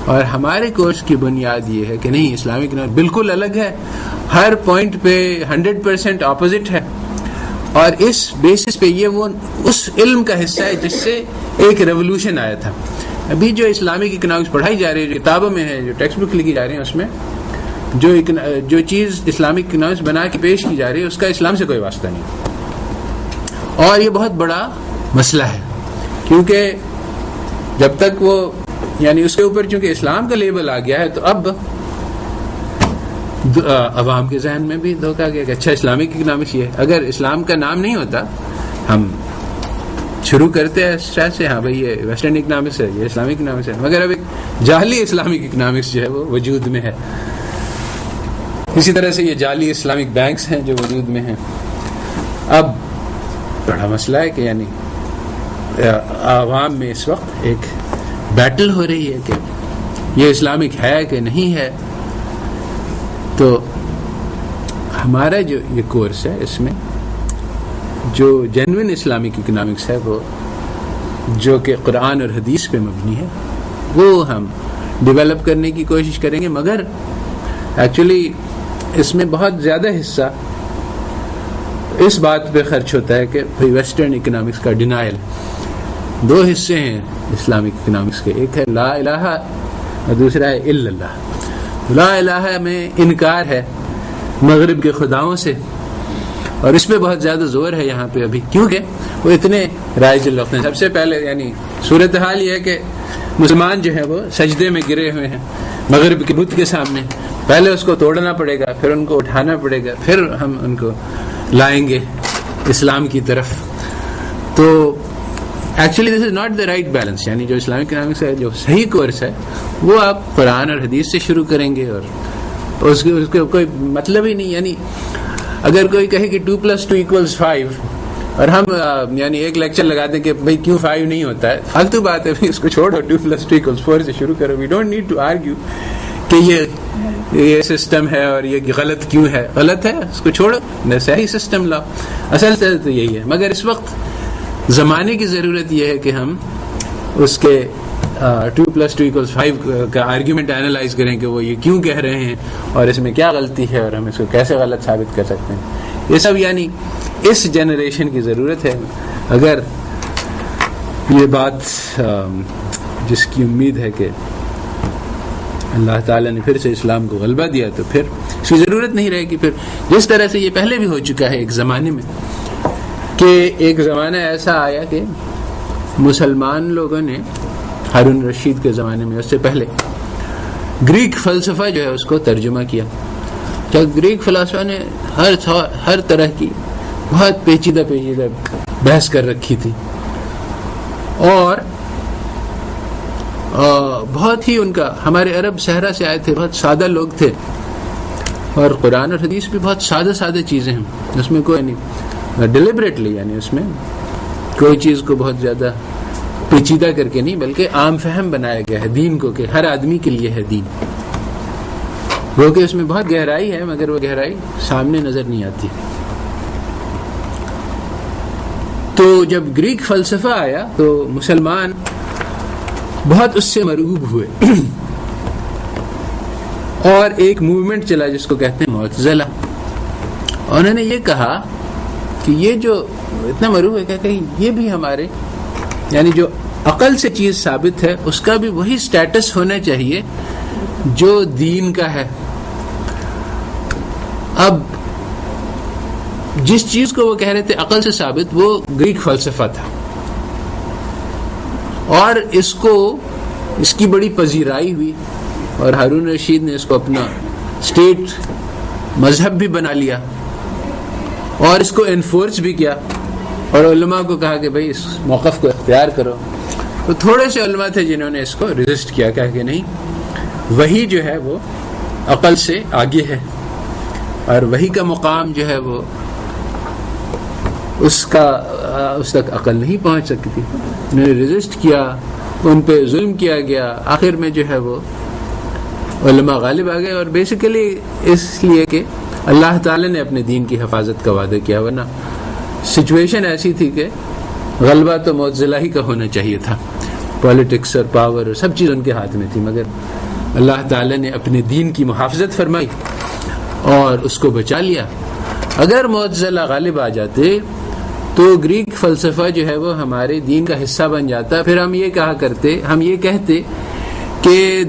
اور ہمارے کورس کی بنیاد یہ ہے کہ نہیں، اسلامک اکنامکس بالکل الگ ہے، ہر پوائنٹ پہ 100% اپوزٹ ہے، اور اس بیسس پہ یہ وہ اس علم کا حصہ ہے جس سے ایک ریولوشن آیا تھا. ابھی جو اسلامک اکنامکس پڑھائی جا رہی ہے، جو کتابوں میں ہے، جو ٹیکسٹ بک لکھی جا رہی ہیں، اس میں جو چیز اسلامک اکنامکس بنا کے پیش کی جا رہی ہے اس کا اسلام سے کوئی واسطہ نہیں. اور یہ بہت بڑا مسئلہ ہے، کیونکہ جب تک وہ یعنی اس کے اوپر چونکہ اسلام کا لیبل آ گیا ہے، تو اب عوام کے ذہن میں بھی دھوکہ گیا کہ اچھا اسلامک اکنامکس یہ ہے. اگر اسلام کا نام نہیں ہوتا ہم شروع کرتے ہیں اس طرح سے ہاں بھائی یہ ویسٹرن اکنامکس ہے یہ اسلامک اکنامکس ہے, مگر اب ایک جعلی اسلامک اکنامکس جو ہے وہ وجود میں ہے. اسی طرح سے یہ جعلی اسلامک بینکس ہیں جو وجود میں ہیں. اب بڑا مسئلہ ہے کہ یعنی عوام میں اس وقت ایک بیٹل ہو رہی ہے کہ یہ اسلامک ہے کہ نہیں ہے. تو ہمارا جو یہ کورس ہے اس میں جو جینوئن اسلامک اکنامکس ہے وہ جو کہ قرآن اور حدیث پہ مبنی ہے وہ ہم ڈیولپ کرنے کی کوشش کریں گے, مگر ایکچولی اس میں بہت زیادہ حصہ اس بات پہ خرچ ہوتا ہے کہ ویسٹرن اکنامکس کا ڈینائل. دو حصے ہیں اسلامک اکنامکس کے, ایک ہے لا الہ اور دوسرا ہے الا اللہ. لا الہ میں انکار ہے مغرب کے خداؤں سے, اور اس پہ بہت زیادہ زور ہے یہاں پہ ابھی, کیونکہ وہ اتنے رائج الوقت ہیں. سب سے پہلے یعنی صورتحال یہ ہے کہ مسلمان جو ہے وہ سجدے میں گرے ہوئے ہیں مغرب کے بت کے سامنے. پہلے اس کو توڑنا پڑے گا, پھر ان کو اٹھانا پڑے گا, پھر ہم ان کو لائیں گے اسلام کی طرف. تو actually this is not the right balance. یعنی جو اسلامک اکنامکس ہے جو صحیح کورس ہے وہ آپ قرآن اور حدیث سے شروع کریں گے, اور اس کے کوئی مطلب ہی نہیں. یعنی اگر کوئی کہے کہ 2+2=5 اور ہم یعنی ایک لیکچر لگا دیں کہ بھائی کیوں 5 نہیں ہوتا ہے, فالتو بات ہے, اس کو چھوڑو, 2+2=4 سے شروع کرو. We don't need to argue کہ یہ سسٹم ہے اور یہ غلط کیوں ہے. غلط ہے اس کو چھوڑو, صحیح سسٹم لاؤ. اصل سے تو یہی ہے, مگر اس وقت زمانے کی ضرورت یہ ہے کہ ہم اس کے 2+2=5 کا آرگیومنٹ اینالائز کریں کہ وہ یہ کیوں کہہ رہے ہیں اور اس میں کیا غلطی ہے اور ہم اس کو کیسے غلط ثابت کر سکتے ہیں. یہ سب یعنی اس جنریشن کی ضرورت ہے. اگر یہ بات جس کی امید ہے کہ اللہ تعالیٰ نے پھر سے اسلام کو غلبہ دیا تو پھر اس کی ضرورت نہیں رہے گی. پھر جس طرح سے یہ پہلے بھی ہو چکا ہے ایک زمانے میں, کہ ایک زمانہ ایسا آیا کہ مسلمان لوگوں نے ہارون رشید کے زمانے میں, اس سے پہلے گریک فلسفہ جو ہے اس کو ترجمہ کیا. گریک فلسفہ نے ہر طرح کی بہت پیچیدہ بحث کر رکھی تھی, اور بہت ہی ان کا, ہمارے عرب صحرا سے آئے تھے, بہت سادہ لوگ تھے, اور قرآن اور حدیث بھی بہت سادہ چیزیں ہیں. اس میں کوئی نہیں ڈیلیبریٹلی, یعنی اس میں کوئی چیز کو بہت زیادہ پیچیدہ کر کے نہیں, بلکہ عام فہم بنایا گیا ہے دین کو, کہ ہر آدمی کے لیے ہے دین. وہ کہ اس میں بہت گہرائی ہے, مگر وہ گہرائی سامنے نظر نہیں آتی. تو جب گریک فلسفہ آیا تو مسلمان بہت اس سے مرعوب ہوئے, اور ایک موومنٹ چلا جس کو کہتے ہیں معتزلہ. انہوں نے یہ کہا کہ یہ جو اتنا مرعوب ہے کہ یہ بھی ہمارے یعنی جو عقل سے چیز ثابت ہے اس کا بھی وہی سٹیٹس ہونا چاہیے جو دین کا ہے. اب جس چیز کو وہ کہہ رہے تھے عقل سے ثابت, وہ گریک فلسفہ تھا, اور اس کی بڑی پذیرائی ہوئی, اور ہارون رشید نے اس کو اپنا اسٹیٹ مذہب بھی بنا لیا, اور اس کو انفورس بھی کیا, اور علماء کو کہا کہ بھائی اس موقف کو اختیار کرو. تو تھوڑے سے علماء تھے جنہوں نے اس کو ریزسٹ کیا, کہا کہ نہیں, وہی جو ہے وہ عقل سے آگے ہے, اور وہی کا مقام جو ہے وہ اس تک عقل نہیں پہنچ سکتی تھی. انہوں نے ریزسٹ کیا, ان پہ ظلم کیا گیا, آخر میں جو ہے وہ علماء غالب آ گئے. اور بیسیکلی اس لیے کہ اللہ تعالی نے اپنے دین کی حفاظت کا وعدہ کیا, ورنہ سچویشن ایسی تھی کہ غلبہ تو معتزلہ ہی کا ہونا چاہیے تھا. پالیٹکس اور پاور اور سب چیز ان کے ہاتھ میں تھی, مگر اللہ تعالی نے اپنے دین کی محافظت فرمائی اور اس کو بچا لیا. اگر معتزلہ غالب آ جاتے تو گریک فلسفہ جو ہے وہ ہمارے دین کا حصہ بن جاتا. پھر ہم یہ کہتے کہ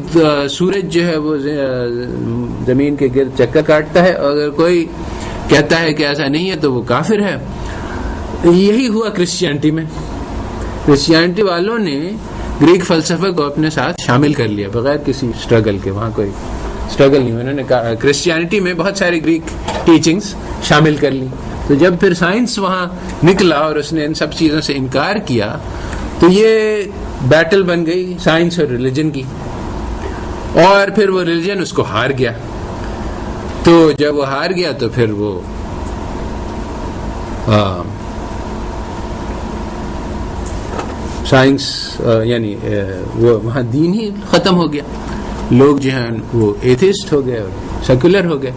سورج جو ہے وہ زمین کے گرد چکر کاٹتا ہے, اور اگر کوئی کہتا ہے کہ ایسا نہیں ہے تو وہ کافر ہے. یہی ہوا کرسچینٹی میں. کرسچینٹی والوں نے گریک فلسفہ کو اپنے ساتھ شامل کر لیا بغیر کسی اسٹرگل کے. وہاں کوئی اسٹرگل نہیں. انہوں نے کرسچینٹی میں بہت ساری گریک ٹیچنگز شامل کر لی. تو جب پھر سائنس وہاں نکلا اور اس نے ان سب چیزوں سے انکار کیا تو یہ بیٹل بن گئی سائنس اور ریلیجن کی, اور پھر وہ ریلیجن اس کو ہار گیا. تو جب وہ ہار گیا تو پھر وہ سائنس یعنی وہ وہاں دین ہی ختم ہو گیا. لوگ جو ہیں وہ ایتھسٹ ہو گئے اور سیکولر ہو گئے.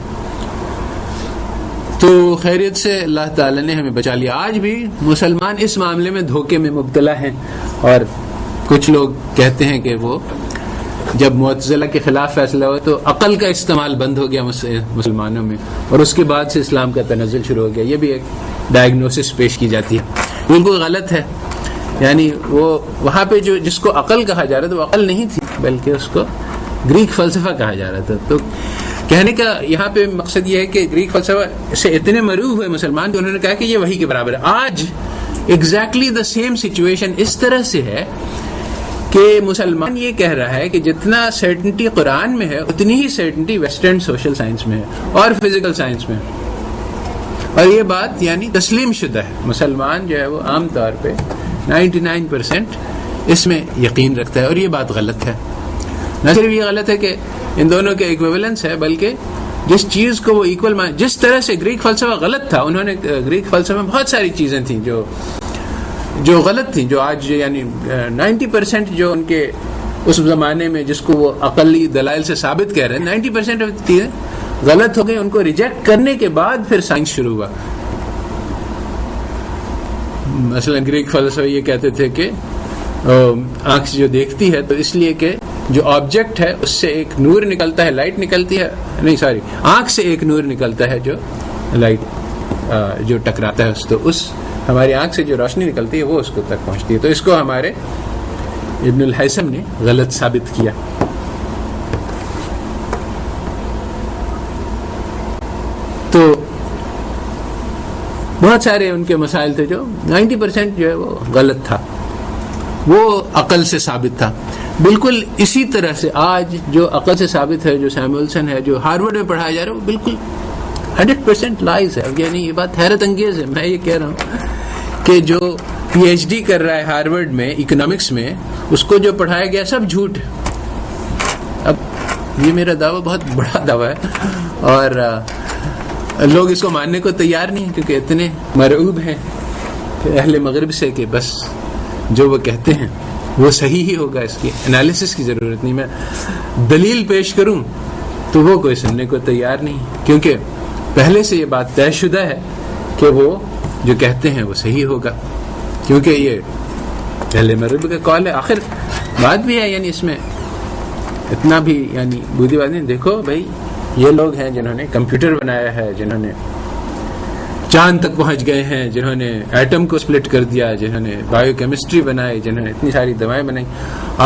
تو خیریت سے اللہ تعالی نے ہمیں بچا لیا. آج بھی مسلمان اس معاملے میں دھوکے میں مبتلا ہیں, اور کچھ لوگ کہتے ہیں کہ وہ جب معتزلہ کے خلاف فیصلہ ہوا تو عقل کا استعمال بند ہو گیا مسلمانوں میں, اور اس کے بعد سے اسلام کا تنزل شروع ہو گیا. یہ بھی ایک ڈائگنوسس پیش کی جاتی ہے, بالکل غلط ہے. یعنی وہ وہاں پہ جو جس کو عقل کہا جا رہا تھا وہ عقل نہیں تھی, بلکہ اس کو گریک فلسفہ کہا جا رہا تھا. تو کہنے کا یہاں پہ مقصد یہ ہے کہ گریک فلسفہ سے اتنے مروب ہوئے مسلمان کہ انہوں نے کہا کہ یہ وہی کے برابر ہے. آج ایگزیکٹلی دا سیم سچویشن اس طرح سے ہے کہ مسلمان یہ کہہ رہا ہے کہ جتنا سرٹنٹی قرآن میں ہے اتنی ہی سرٹنٹی ویسٹرن سوشل سائنس میں ہے اور فزیکل سائنس میں ہے. اور یہ بات یعنی تسلیم شدہ ہے. مسلمان جو ہے وہ عام طور پہ 99% اس میں یقین رکھتا ہے, اور یہ بات غلط ہے. نہ صرف یہ غلط ہے کہ ان دونوں کے ایکویولنس ہے, بلکہ جس چیز کو وہ ایکول جس طرح سے گریک فلسفہ غلط تھا, انہوں نے گریک فلسفہ میں بہت ساری چیزیں تھیں جو غلط تھیں, جو آج یعنی 90% جو ان کے اس زمانے میں جس کو وہ عقلی دلائل سے ثابت کہہ رہے ہیں 90% چیزیں غلط ہو گئی. ان کو ریجیکٹ کرنے کے بعد پھر سائنس شروع ہوا. مثلا گریک فلسفہ یہ کہتے تھے کہ آنکھ جو دیکھتی ہے تو اس لیے کہ جو آبجیکٹ ہے اس سے ایک نور نکلتا ہے, لائٹ نکلتی ہے, نہیں سوری, آنکھ سے ایک نور نکلتا ہے جو لائٹ جو ٹکراتا ہے تو اس ہماری آنکھ سے جو روشنی نکلتی ہے وہ اس کو تک پہنچتی ہے. تو اس کو ہمارے ابن الحیثم نے غلط ثابت کیا. تو بہت سارے ان کے مسائل تھے جو 90% جو ہے وہ غلط تھا, وہ عقل سے ثابت تھا. بالکل اسی طرح سے آج جو عقل سے ثابت ہے, جو سیمولسن ہے, جو ہارورڈ میں پڑھایا جا رہا ہے, وہ بالکل 100% لائز ہے. یعنی یہ بات حیرت انگیز ہے. میں یہ کہہ رہا ہوں کہ جو PhD کر رہا ہے ہارورڈ میں اکنامکس میں, اس کو جو پڑھایا گیا سب جھوٹ ہے. اب یہ میرا دعویٰ بہت بڑا دعویٰ ہے, اور لوگ اس کو ماننے کو تیار نہیں ہیں کیونکہ اتنے مرعوب ہیں اہل مغرب سے کہ بس جو وہ کہتے ہیں وہ صحیح ہی ہوگا, اس کی انالیسس کی ضرورت نہیں. میں دلیل پیش کروں تو وہ کوئی سننے کو تیار نہیں, کیونکہ پہلے سے یہ بات طے شدہ ہے کہ وہ جو کہتے ہیں وہ صحیح ہوگا, کیونکہ یہ اہل مغرب کا قول ہے. آخر بات بھی ہے, یعنی اس میں اتنا بھی یعنی بودھی بات نہیں. دیکھو بھائی, یہ لوگ ہیں جنہوں نے کمپیوٹر بنایا ہے, جنہوں نے چاند تک پہنچ گئے ہیں, جنہوں نے ایٹم کو سپلٹ کر دیا, جنہوں نے بایو کیمسٹری بنائی, جنہوں نے اتنی ساری دوائیں بنائی.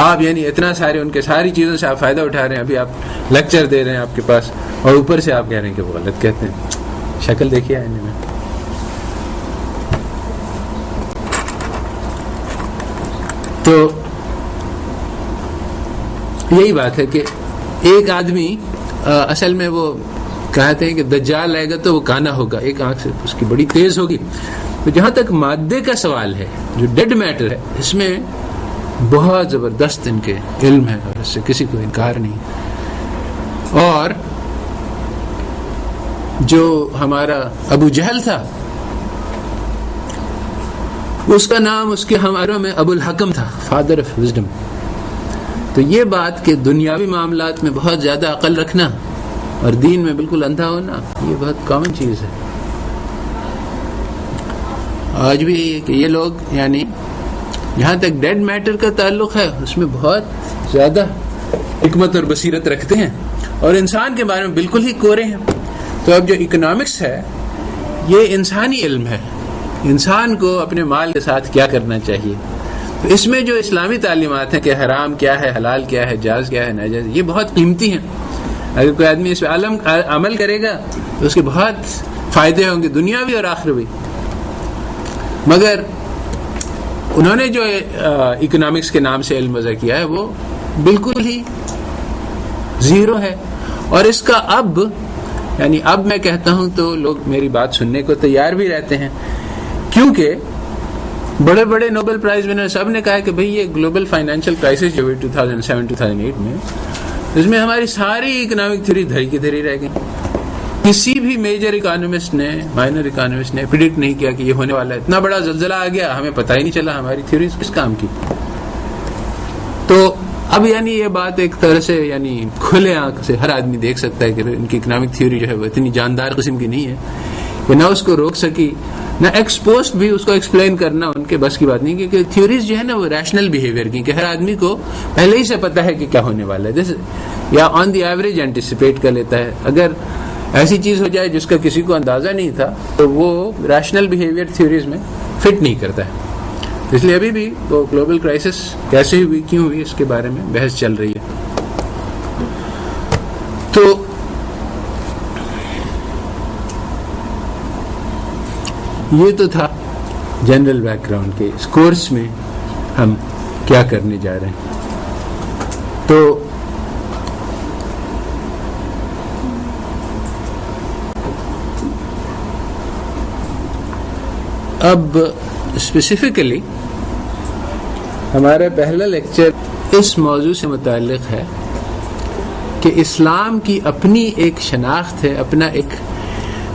آپ یعنی اتنا سارے ان کے ساری چیزوں سے آپ فائدہ اٹھا رہے ہیں, ابھی آپ لیکچر دے رہے ہیں آپ کے پاس, اور اوپر سے آپ کہہ رہے ہیں کہ وہ غلط کہتے ہیں. شکل دیکھیے آئینے میں. تو یہی بات ہے کہ ایک آدمی اصل میں وہ کہتے ہیں کہ دجال آئے گا تو وہ کانا ہوگا, ایک آنکھ سے اس کی بڑی تیز ہوگی. تو جہاں تک مادے کا سوال ہے, جو ڈیڈ میٹر ہے, اس میں بہت زبردست ان کے علم ہے, اور اس سے کسی کو انکار نہیں. اور جو ہمارا ابو جہل تھا, اس کا نام اس کے ہماروں میں ابو الحکم تھا, فادر آف وزڈم. تو یہ بات کہ دنیاوی معاملات میں بہت زیادہ عقل رکھنا اور دین میں بالکل اندھا ہونا, یہ بہت کامن چیز ہے. آج بھی کہ یہ لوگ یعنی جہاں تک ڈیڈ میٹر کا تعلق ہے اس میں بہت زیادہ حکمت اور بصیرت رکھتے ہیں, اور انسان کے بارے میں بالکل ہی کورے ہیں. تو اب جو اکنامکس ہے یہ انسانی علم ہے, انسان کو اپنے مال کے ساتھ کیا کرنا چاہیے. تو اس میں جو اسلامی تعلیمات ہیں کہ حرام کیا ہے, حلال کیا ہے, جائز کیا ہے, ناجائز, یہ بہت قیمتی ہیں. اگر کوئی آدمی اس پہ عمل کرے گا تو اس کے بہت فائدے ہوں گے, دنیاوی اور آخروی. مگر انہوں نے جو اکنامکس کے نام سے علم وضع کیا ہے وہ بالکل ہی زیرو ہے. اور اس کا اب میں کہتا ہوں تو لوگ میری بات سننے کو تیار بھی رہتے ہیں، کیونکہ بڑے بڑے نوبل پرائز ونر سب نے کہا کہ بھئی یہ گلوبل فائنینشیل کرائسس جو ہوئی 2007-2008 میں، اس میں ہماری ساری اکنامک تھیوری دھری کی دھری رہ گئی. کسی بھی میجر اکانومسٹ نے، مائنر اکانومسٹ نے پریڈکٹ نہیں کیا کہ یہ ہونے والا ہے. اتنا بڑا زلزلہ آ گیا، ہمیں پتہ ہی نہیں چلا ہماری تھیوریز کس کام کی. تو اب یہ بات ایک طرح سے کھلے آنکھ سے ہر آدمی دیکھ سکتا ہے کہ ان کی اکنامک تھیوری جو ہے وہ اتنی جاندار قسم کی نہیں ہے کہ نہ اس کو روک سکی، نہ ایکسپوسٹ بھی اس کو ایکسپلین کرنا ان کے بس کی بات نہیں، کیونکہ تھیوریز جو ہے نا وہ ریشنل بیہیویئر کی، کہ ہر آدمی کو پہلے ہی سے پتہ ہے کہ کیا ہونے والا ہے، یا آن دی ایوریج اینٹیسپیٹ کر لیتا ہے. اگر ایسی چیز ہو جائے جس کا کسی کو اندازہ نہیں تھا تو وہ ریشنل بیہیویئر تھیوریز میں فٹ نہیں کرتا ہے. اس لیے ابھی بھی وہ گلوبل کرائسس کیسے ہوئی، کیوں ہوئی، اس کے بارے میں بحث چل رہی ہے. تو یہ تو تھا جنرل بیک گراؤنڈ کے اس کورس میں ہم کیا کرنے جا رہے ہیں. تو اب اسپیسیفکلی ہمارا پہلا لیکچر اس موضوع سے متعلق ہے کہ اسلام کی اپنی ایک شناخت ہے، اپنا ایک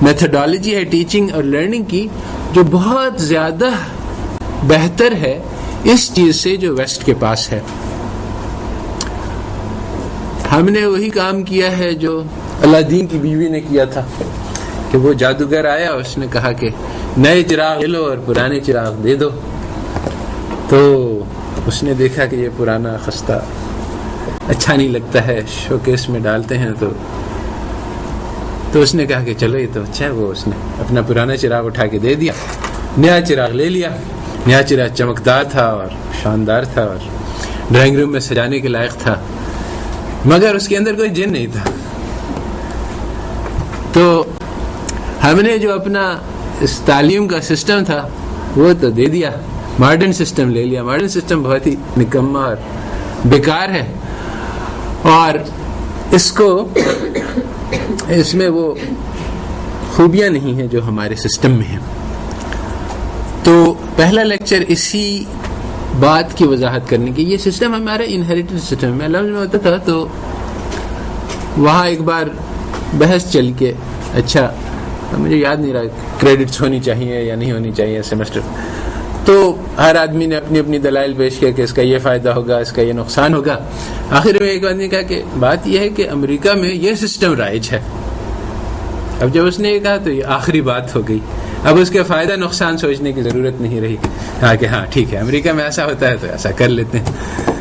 میتھڈالوجی ہے ٹیچنگ اور لرننگ کی، جو بہت زیادہ بہتر ہے اس چیز سے جو ویسٹ کے پاس ہے. ہم نے وہی کام کیا ہے جو الادین کی بیوی نے کیا تھا کہ وہ جادوگر آیا، اس نے کہا کہ نئے چراغ لے لو اور پرانے چراغ دے دو. تو اس نے دیکھا کہ یہ پرانا خستہ اچھا نہیں لگتا ہے، شو کیس میں ڈالتے ہیں تو اس نے کہا کہ چلو یہ تو اچھا ہے. وہ اس نے اپنا پرانا چراغ اٹھا کے دے دیا، نیا چراغ لے لیا. نیا چراغ چمکدار تھا اور شاندار تھا اور ڈرائنگ روم میں سجانے کے لائق تھا، مگر اس کے اندر کوئی جن نہیں تھا. تو ہم نے جو اپنا اس تعلیم کا سسٹم تھا وہ تو دے دیا، ماڈرن سسٹم لے لیا. ماڈرن سسٹم بہت ہی نکما اور بیکار ہے، اور اس میں وہ خوبیاں نہیں ہیں جو ہمارے سسٹم میں ہیں. تو پہلا لیکچر اسی بات کی وضاحت کرنے کی. یہ سسٹم ہمارا انہیریٹڈ سسٹم میں لفظ میں ہوتا تھا، تو وہاں ایک بار بحث چل کے، اچھا مجھے یاد نہیں رہا کریڈٹس ہونی چاہیے یا نہیں ہونی چاہیے سیمسٹر، تو ہر آدمی نے اپنی اپنی دلائل پیش کیا کہ اس کا یہ فائدہ ہوگا، اس کا یہ نقصان ہوگا. آخر میں ایک آدمی نے کہا کہ بات یہ ہے کہ امریکہ میں یہ سسٹم رائج ہے. اب جب اس نے یہ کہا تو یہ آخری بات ہو گئی، اب اس کے فائدہ نقصان سوچنے کی ضرورت نہیں رہی. کہا کہ ہاں ٹھیک ہے، امریکہ میں ایسا ہوتا ہے تو ایسا کر لیتے ہیں.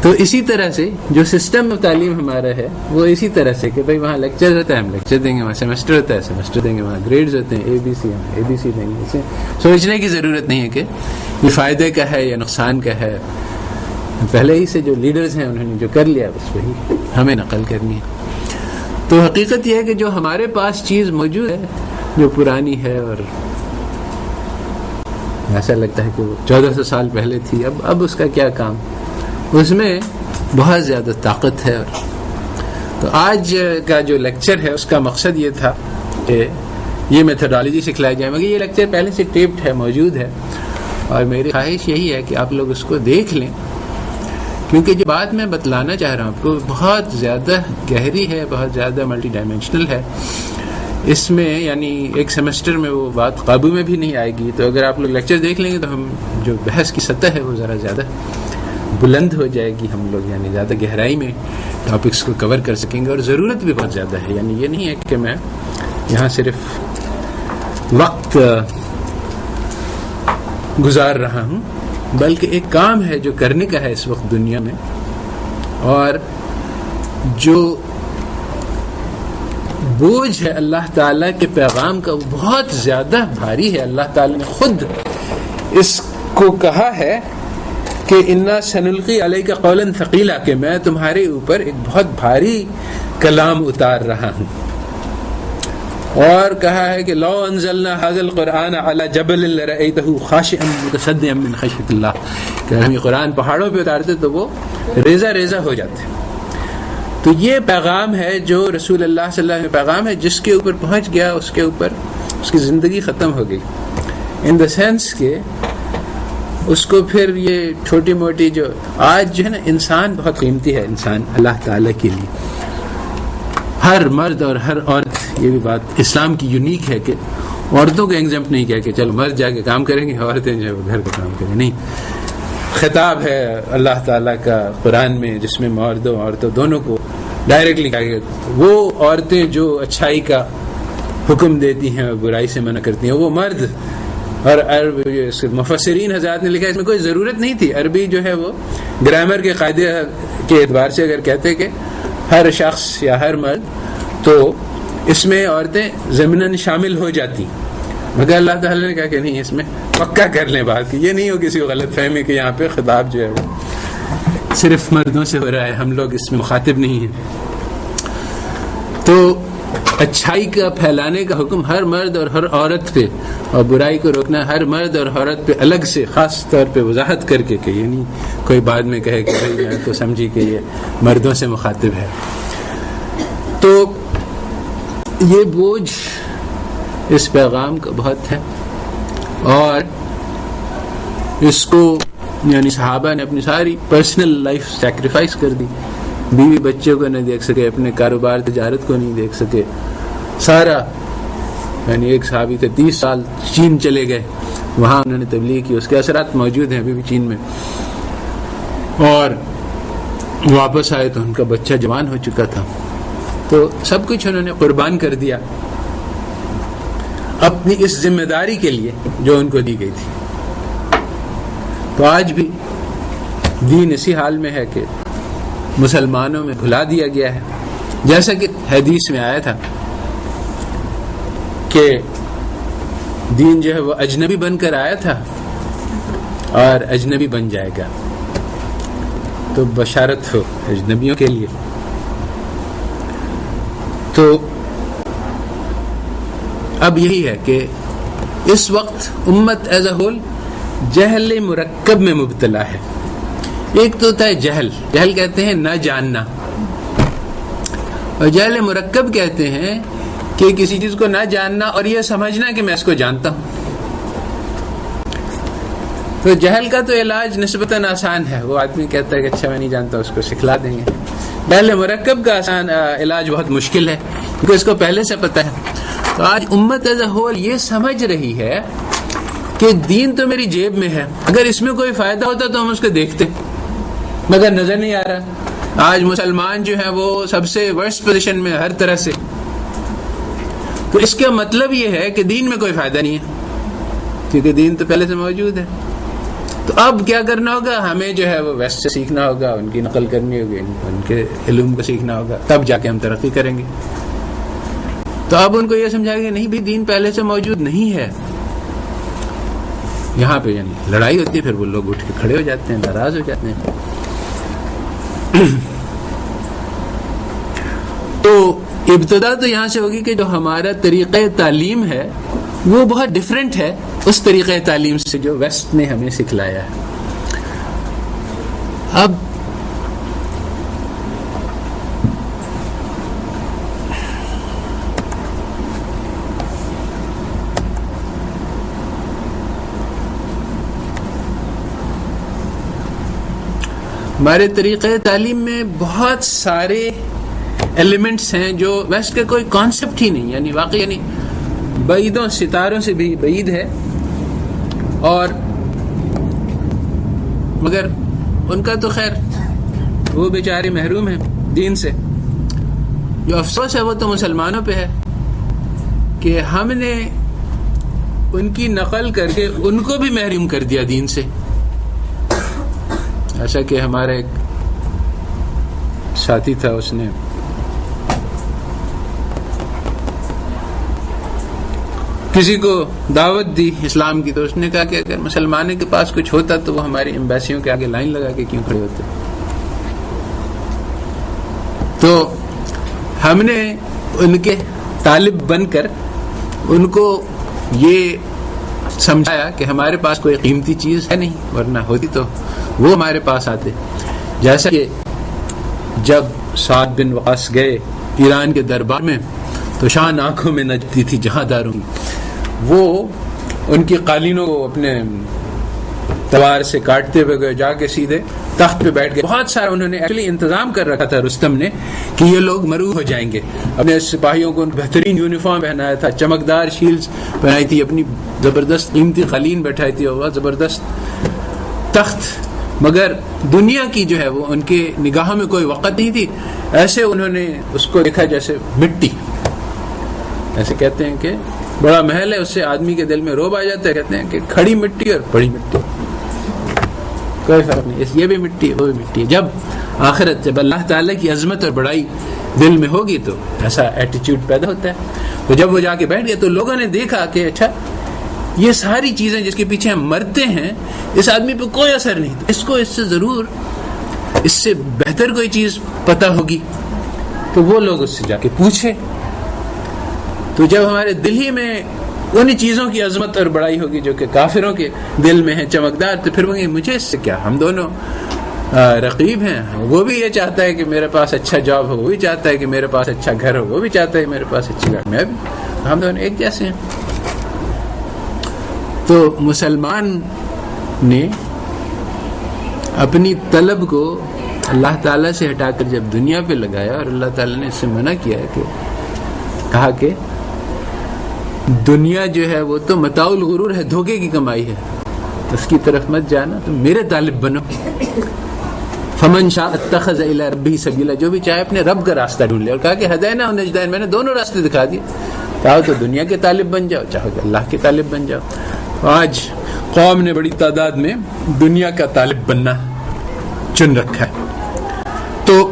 تو اسی طرح سے جو سسٹم آف تعلیم ہمارا ہے وہ اسی طرح سے کہ بھائی وہاں لیکچر ہوتا ہے، ہم لیکچر دیں گے، وہاں سیمسٹر ہوتا ہے، سیمسٹر دیں گے، وہاں گریڈز ہوتے ہیں، اے بی سی دیں گے. اسے سوچنے کی ضرورت نہیں ہے کہ یہ فائدے کا ہے یا نقصان کا ہے. پہلے ہی سے جو لیڈرز ہیں انہوں نے جو کر لیا بس وہی ہمیں نقل کرنی ہے. تو حقیقت یہ ہے کہ جو ہمارے پاس چیز موجود ہے جو پرانی ہے اور ایسا لگتا ہے کہ وہ 1400 سال پہلے تھی، اب اس کا کیا کام، اس میں بہت زیادہ طاقت ہے. تو آج کا جو لیکچر ہے اس کا مقصد یہ تھا کہ یہ میتھڈالوجی سکھلائی جائے. مگر یہ لیکچر پہلے سے ٹیپڈ ہے، موجود ہے، اور میری خواہش یہی ہے کہ آپ لوگ اس کو دیکھ لیں، کیونکہ جو بات میں بتلانا چاہ رہا ہوں آپ کو بہت زیادہ گہری ہے، بہت زیادہ ملٹی ڈائمینشنل ہے. اس میں ایک سیمسٹر میں وہ بات قابو میں بھی نہیں آئے گی. تو اگر آپ لوگ لیکچر دیکھ لیں گے تو ہم جو بحث کی سطح ہے وہ ذرا زیادہ بلند ہو جائے گی. ہم لوگ زیادہ گہرائی میں ٹاپکس کو کور کر سکیں گے، اور ضرورت بھی بہت زیادہ ہے. یہ نہیں ہے کہ میں یہاں صرف وقت گزار رہا ہوں، بلکہ ایک کام ہے جو کرنے کا ہے اس وقت دنیا میں، اور جو بوجھ ہے اللہ تعالیٰ کے پیغام کا وہ بہت زیادہ بھاری ہے. اللہ تعالیٰ نے خود اس کو کہا ہے کہ انا سنلقی علیک قولا ثقیلا، کہ میں تمہارے اوپر ایک بہت بھاری کلام اتار رہا ہوں. اور کہا ہے کہ لو انزلنا هذا القرآن على جبل لرأيته خاشعا متصدعا من خشية الله، کہ ہم یہ قرآن پہاڑوں پہ اتارتے تو وہ ریزہ ریزہ ہو جاتے. تو یہ پیغام ہے جو رسول اللہ صلی اللہ علیہ وسلم پیغام ہے، جس کے اوپر پہنچ گیا اس کے اوپر اس کی زندگی ختم ہو گئی، ان دا سینس کہ اس کو پھر یہ چھوٹی موٹی جو آج جو ہے نا، انسان بہت قیمتی ہے، انسان اللہ تعالیٰ کے لیے، ہر مرد اور ہر عورت، یہ بھی بات اسلام کی یونیک ہے کہ عورتوں کو ایگزمپٹ نہیں کیا کہ چلو مرد جا کے کام کریں گے، عورتیں جو ہے وہ گھر کا کام کریں، نہیں، خطاب ہے اللہ تعالیٰ کا قرآن میں جس میں مردوں عورتوں دونوں کو ڈائریکٹلی کہا گیا، وہ عورتیں جو اچھائی کا حکم دیتی ہیں اور برائی سے منع کرتی ہیں وہ مرد، اور مفسرین حضرات نے لکھا اس میں کوئی ضرورت نہیں تھی، عربی جو ہے وہ گرامر کے قاعدے کے اعتبار سے اگر کہتے کہ ہر شخص یا ہر مرد تو اس میں عورتیں ضمناً شامل ہو جاتی، مگر اللہ تعالیٰ نے کہا کہ نہیں، اس میں پکا کر لیں بات کی، یہ نہیں ہو کسی کو غلط فہمی کہ یہاں پہ خطاب جو ہے وہ صرف مردوں سے ہو رہا ہے، ہم لوگ اس میں مخاطب نہیں ہیں۔ تو اچھائی کا پھیلانے کا حکم ہر مرد اور ہر عورت پہ، اور برائی کو روکنا ہر مرد اور عورت پہ الگ سے خاص طور پہ وضاحت کر کے کہ یہ نہیں کوئی بعد میں کہے کہ میں تو سمجھی کہ یہ مردوں سے مخاطب ہے۔ تو یہ بوجھ اس پیغام کا بہت ہے، اور اس کو یعنی صحابہ نے اپنی ساری پرسنل لائف سیکریفائس کر دی، بیوی بچوں کو نہیں دیکھ سکے، اپنے کاروبار تجارت کو نہیں دیکھ سکے، سارا، یعنی ایک صحابی تھے 30 سال چین چلے گئے، وہاں انہوں نے تبلیغ کی، اس کے اثرات موجود ہیں ابھی بھی چین میں، اور واپس آئے تو ان کا بچہ جوان ہو چکا تھا، تو سب کچھ انہوں نے قربان کر دیا اپنی اس ذمہ داری کے لیے جو ان کو دی گئی تھی۔ تو آج بھی دین اسی حال میں ہے کہ مسلمانوں میں بھلا دیا گیا ہے، جیسا کہ حدیث میں آیا تھا کہ دین جو ہے وہ اجنبی بن کر آیا تھا اور اجنبی بن جائے گا، تو بشارت ہو اجنبیوں کے لیے۔ تو اب یہی ہے کہ اس وقت امت ایز اے ہول جہل مرکب میں مبتلا ہے۔ ایک تو ہوتا ہے جہل کہتے ہیں نہ جاننا، اور جہل مرکب کہتے ہیں کہ کسی چیز کو نہ جاننا اور یہ سمجھنا کہ میں اس کو جانتا ہوں۔ تو جہل کا تو علاج نسبتاً آسان ہے، وہ آدمی کہتا ہے کہ اچھا میں نہیں جانتا، اس کو سکھلا دیں گے۔ جہل مرکب کا آسان علاج بہت مشکل ہے کیونکہ اس کو پہلے سے پتہ ہے۔ تو آج امت ایز اے ہول یہ سمجھ رہی ہے کہ دین تو میری جیب میں ہے، اگر اس میں کوئی فائدہ ہوتا تو ہم اس کو دیکھتے، مگر نظر نہیں آ رہا۔ آج مسلمان جو ہے وہ سب سے ورسٹ پوزیشن میں ہر طرح سے، تو اس کا مطلب یہ ہے کہ دین میں کوئی فائدہ نہیں ہے کیونکہ دین تو پہلے سے موجود ہے۔ تو اب کیا کرنا ہوگا؟ ہمیں جو ہے وہ ویسٹ سے سیکھنا ہوگا، ان کی نقل کرنی ہوگی، ان کے علوم کو سیکھنا ہوگا، تب جا کے ہم ترقی کریں گے۔ تو اب ان کو یہ سمجھا گیا نہیں بھی دین پہلے سے موجود نہیں ہے، یہاں پہ یعنی لڑائی ہوتی ہے، پھر وہ لوگ اٹھ کے کھڑے ہو جاتے ہیں، ناراض ہو جاتے ہیں۔ تو ابتدا تو یہاں سے ہوگی کہ جو ہمارا طریقہ تعلیم ہے وہ بہت ڈیفرنٹ ہے اس طریقہ تعلیم سے جو ویسٹ نے ہمیں سکھلایا ہے۔ اب ہمارے طریقہ تعلیم میں بہت سارے ایلیمنٹس ہیں جو ویسٹ کا کوئی کانسیپٹ ہی نہیں، یعنی واقعی یعنی بعیدوں ستاروں سے بھی بعید ہے، اور مگر ان کا تو خیر وہ بیچارے محروم ہیں دین سے۔ جو افسوس ہے وہ تو مسلمانوں پہ ہے کہ ہم نے ان کی نقل کر کے ان کو بھی محروم کر دیا دین سے۔ ایسا کہ ہمارا ایک ساتھی تھا، اس نے کسی کو دعوت دی اسلام کی، تو اس نے کہا کہ اگر مسلمانوں کے پاس کچھ ہوتا تو وہ ہماری ایمبیسیوں کے آگے لائن لگا کے کیوں کھڑے ہوتے۔ تو ہم نے ان کے طالب بن کر ان کو یہ سمجھایا کہ ہمارے پاس کوئی قیمتی چیز ہے نہیں، ورنہ ہوتی تو وہ ہمارے پاس آتے۔ جیسا کہ جب سعد بن وقاص گئے ایران کے دربار میں تو شان آنکھوں میں نچتی تھی جہاں داروں، وہ ان کی قالینوں کو اپنے تلوار سے کاٹتے ہوئے گئے، جا کے سیدھے تخت پہ بیٹھ گئے. بہت سارا انہوں نے ایکچولی انتظام کر رکھا تھا رستم نے کہ یہ لوگ مروع ہو جائیں گے. اپنے سپاہیوں کو بہترین یونیفارم پہنایا تھا، چمکدار شیلز پہنائی تھی، اپنی زبردست قیمتی قالین بیٹھائی تھی اور زبردست تخت، مگر دنیا کی جو ہے وہ ان کے نگاہوں میں کوئی وقت نہیں تھی. ایسے انہوں نے اس کو دیکھا جیسے مٹی، ایسے کہتے ہیں کہ بڑا محل ہے اس سے آدمی کے دل میں روب آ جاتا ہے، کہتے ہیں کہ کھڑی مٹی اور بڑی مٹی کوئی فرق نہیں، یہ بھی مٹی ہے وہ بھی مٹی ہے. جب آخرت، جب اللہ تعالیٰ کی عظمت اور بڑائی دل میں ہوگی تو ایسا ایٹیچیوڈ پیدا ہوتا ہے. تو جب وہ جا کے بیٹھ گئے تو لوگوں نے دیکھا کہ اچھا یہ ساری چیزیں جس کے پیچھے ہم مرتے ہیں اس آدمی پہ کوئی اثر نہیں، اس کو اس سے ضرور اس سے بہتر کوئی چیز پتہ ہوگی. تو وہ لوگ اس سے جا کے پوچھے. تو جب ہمارے دل ہی میں ان چیزوں کی عظمت اور بڑائی ہوگی جو کہ کافروں کے دل میں ہے چمکدار، تو پھر وہ مجھے اس سے کیا، ہم دونوں رقیب ہیں. وہ بھی یہ چاہتا ہے کہ میرے پاس اچھا جاب ہو، وہ بھی چاہتا ہے کہ میرے پاس اچھا گھر ہو، وہ بھی چاہتا ہے کہ میرے پاس اچھی گھر، میں بھی، ہم دونوں ایک جیسے ہیں. تو مسلمان نے اپنی طلب کو اللہ تعالیٰ سے ہٹا کر جب دنیا پہ لگایا، اور اللہ تعالیٰ نے اس سے منع کیا ہے، کہ کہا کہ دنیا جو ہے وہ تو متاع الغرور ہے، دھوکے کی کمائی ہے، اس کی طرف مت جانا، تو میرے طالب بنو. فمن شاء اتخذ الی ربہ سبیلا، جو بھی چاہے اپنے رب کا راستہ ڈھونڈ لے. اور کہا کہ ہدینا و نجدین، میں نے دونوں راستے دکھا دیے، چاہو تو دنیا کے طالب بن جاؤ، چاہو تو اللہ کے طالب بن جاؤ. آج قوم نے بڑی تعداد میں دنیا کا طالب بننا چن رکھا ہے. تو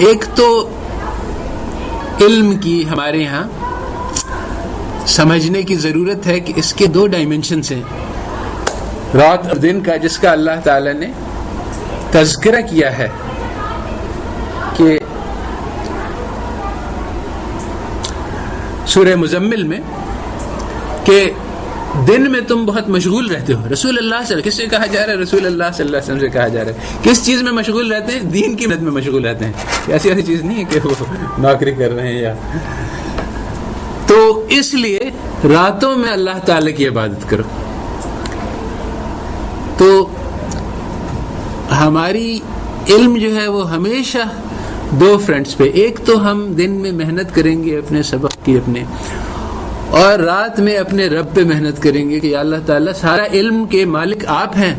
ایک تو علم کی ہمارے ہاں سمجھنے کی ضرورت ہے کہ اس کے دو ڈائمنشنز ہیں، رات اور دن کا، جس کا اللہ تعالی نے تذکرہ کیا ہے کہ سورہ مزمل میں، کہ دن میں تم بہت مشغول رہتے ہو. رسول اللہ صلی اللہ علیہ وسلم، کس سے کہا جا رہا ہے؟ رسول اللہ صلی اللہ علیہ وسلم سے کہا جا رہا ہے. کس چیز میں مشغول رہتے ہیں؟ دین کی مدد میں مشغول رہتے ہیں. ایسی چیز نہیں ہے کہ وہ نوکری کر رہے ہیں یا. تو اس لیے راتوں میں اللہ تعالی کی عبادت کرو. تو ہماری علم جو ہے وہ ہمیشہ دو فرنٹس پہ، ایک تو ہم دن میں محنت کریں گے اپنے سبق کی اپنے، اور رات میں اپنے رب پہ محنت کریں گے کہ یا اللہ تعالیٰ سارا علم کے مالک آپ ہیں،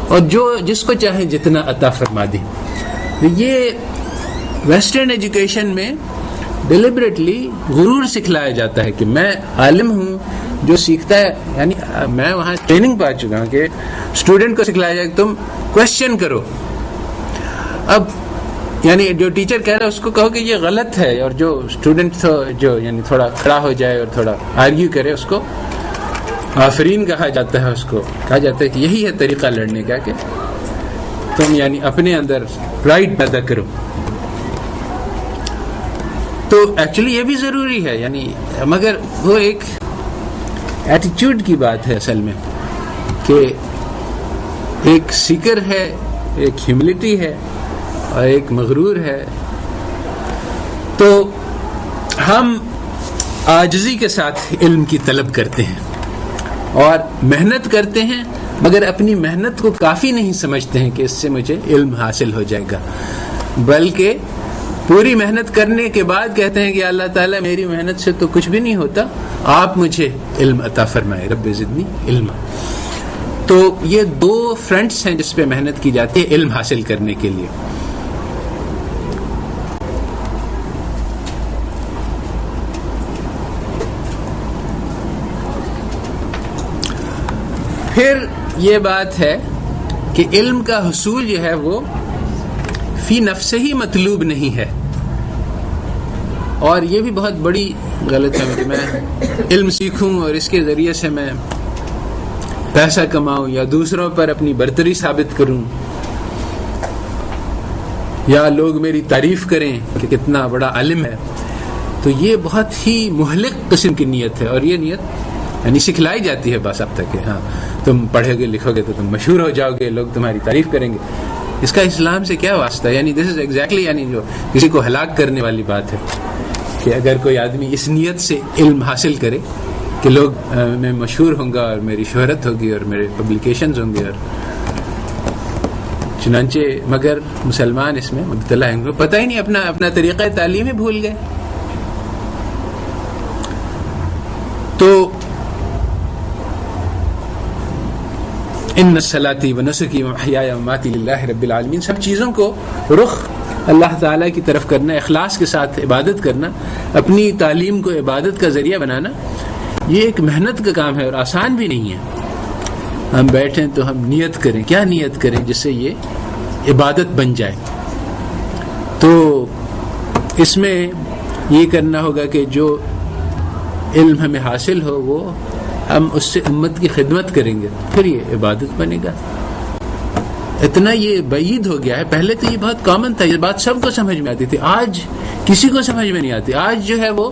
اور جو جس کو چاہیں جتنا عطا فرما دیں. یہ ویسٹرن ایجوکیشن میں ڈیلیبریٹلی غرور سکھلایا جاتا ہے کہ میں عالم ہوں. جو سیکھتا ہے، یعنی میں وہاں ٹریننگ پا چکا ہوں کہ اسٹوڈنٹ کو سکھلایا جائے کہ تم کوشچن کرو. اب یعنی جو ٹیچر کہہ رہا ہے اس کو کہو کہ یہ غلط ہے، اور جو اسٹوڈنٹ جو یعنی تھوڑا کھڑا ہو جائے اور تھوڑا آرگیو کرے اس کو آفرین کہا جاتا ہے. اس کو کہا جاتا ہے کہ یہی ہے طریقہ لڑنے کا، کہ تم یعنی اپنے اندر پرائڈ پیدا کرو. تو ایکچولی یہ بھی ضروری ہے، یعنی مگر وہ ایک ایٹیچیوڈ کی بات ہے اصل میں، کہ ایک سیکر ہے، ایک ہیوملٹی ہے، اور ایک مغرور ہے. تو ہم عاجزی کے ساتھ علم کی طلب کرتے ہیں اور محنت کرتے ہیں، مگر اپنی محنت کو کافی نہیں سمجھتے ہیں کہ اس سے مجھے علم حاصل ہو جائے گا، بلکہ پوری محنت کرنے کے بعد کہتے ہیں کہ اللہ تعالیٰ میری محنت سے تو کچھ بھی نہیں ہوتا، آپ مجھے علم عطا فرمائے، رب زدنی علما. تو یہ دو فرنٹس ہیں جس پہ محنت کی جاتی ہے علم حاصل کرنے کے لیے. پھر یہ بات ہے کہ علم کا حصول جو ہے وہ فی نفس ہی مطلوب نہیں ہے. اور یہ بھی بہت بڑی غلط ہے کہ میں علم سیکھوں اور اس کے ذریعے سے میں پیسہ کماؤں یا دوسروں پر اپنی برتری ثابت کروں یا لوگ میری تعریف کریں کہ کتنا بڑا عالم ہے. تو یہ بہت ہی مہلک قسم کی نیت ہے، اور یہ نیت یعنی سکھلائی جاتی ہے بس اب تک کہ ہاں تم پڑھو گے لکھو گے تو تم مشہور ہو جاؤ گے، لوگ تمہاری تعریف کریں گے. اس کا اسلام سے کیا واسطہ ہے؟ یعنی دس از ایگزیکٹلی یعنی جو کسی کو ہلاک کرنے والی بات ہے کہ اگر کوئی آدمی اس نیت سے علم حاصل کرے کہ لوگ میں مشہور ہوں گا اور میری شہرت ہوگی اور میرے پبلیکیشنز ہوں گے، اور چنانچہ مگر مسلمان اس میں مبتلا ہیں، پتہ ہی نہیں، اپنا طریقہ تعلیم ہی بھول گئے. تو ان صلاتی و نسکی و محیای و مماتی للہ رب العالمین، سب چیزوں کو رخ اللہ تعالیٰ کی طرف کرنا، اخلاص کے ساتھ عبادت کرنا، اپنی تعلیم کو عبادت کا ذریعہ بنانا، یہ ایک محنت کا کام ہے اور آسان بھی نہیں ہے. ہم بیٹھیں تو ہم نیت کریں، کیا نیت کریں جس سے یہ عبادت بن جائے. تو اس میں یہ کرنا ہوگا کہ جو علم ہمیں حاصل ہو وہ ہم اس سے امت کی خدمت کریں گے، پھر یہ عبادت بنے گا. اتنا یہ بعید ہو گیا ہے. پہلے تو یہ بہت کامن تھا، یہ بات سب کو سمجھ میں آتی تھی، آج کسی کو سمجھ میں نہیں آتی. آج جو ہے وہ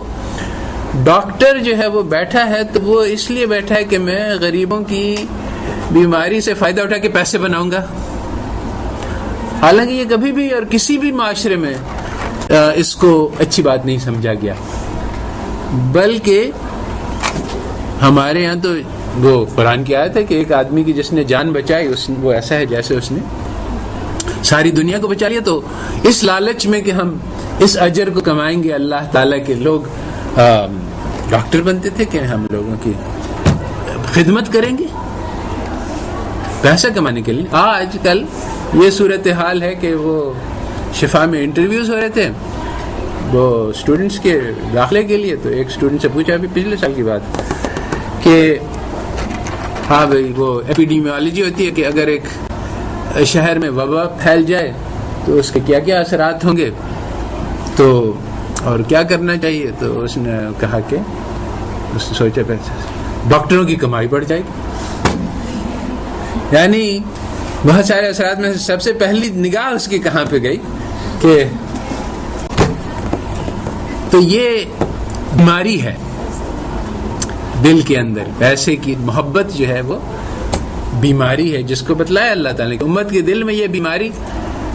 ڈاکٹر جو ہے وہ بیٹھا ہے تو وہ اس لیے بیٹھا ہے کہ میں غریبوں کی بیماری سے فائدہ اٹھا کے پیسے بناؤں گا. حالانکہ یہ کبھی بھی اور کسی بھی معاشرے میں اس کو اچھی بات نہیں سمجھا گیا، بلکہ ہمارے یہاں تو وہ قرآن کی آیت ہے کہ ایک آدمی کی جس نے جان بچائی وہ ایسا ہے جیسے اس نے ساری دنیا کو بچا لیا. تو اس لالچ میں کہ ہم اس اجر کو کمائیں گے اللہ تعالیٰ کے، لوگ ڈاکٹر بنتے تھے کہ ہم لوگوں کی خدمت کریں گے پیسہ کمانے کے لیے. آج کل یہ صورتحال ہے کہ وہ شفا میں انٹرویوز ہو رہے تھے وہ اسٹوڈنٹس کے داخلے کے لیے، تو ایک اسٹوڈنٹ سے پوچھا ابھی پچھلے سال کی بات کہ ہاں بھائی وہ ایپیڈیمیولوجی ہوتی ہے کہ اگر ایک شہر میں وبا پھیل جائے تو اس کے کیا کیا اثرات ہوں گے تو اور کیا کرنا چاہیے. تو اس نے کہا کہ اس نے سوچا پیسے ڈاکٹروں کی کمائی بڑھ جائے گی. یعنی بہت سارے اثرات میں سب سے پہلی نگاہ اس کی کہاں پہ گئی کہ تو یہ بیماری ہے دل کے اندر، پیسے کی محبت جو ہے وہ بیماری ہے جس کو بتلایا اللہ تعالیٰ نے. امت کے دل میں یہ بیماری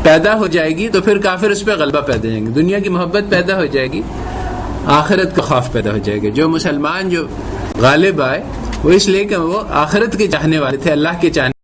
پیدا ہو جائے گی تو پھر کافر اس پہ غلبہ پیدا ہو جائیں گے، دنیا کی محبت پیدا ہو جائے گی، آخرت کا خوف پیدا ہو جائے گا. جو مسلمان جو غالب آئے وہ اس لیے کہ وہ آخرت کے چاہنے والے تھے، اللہ کے چاہنے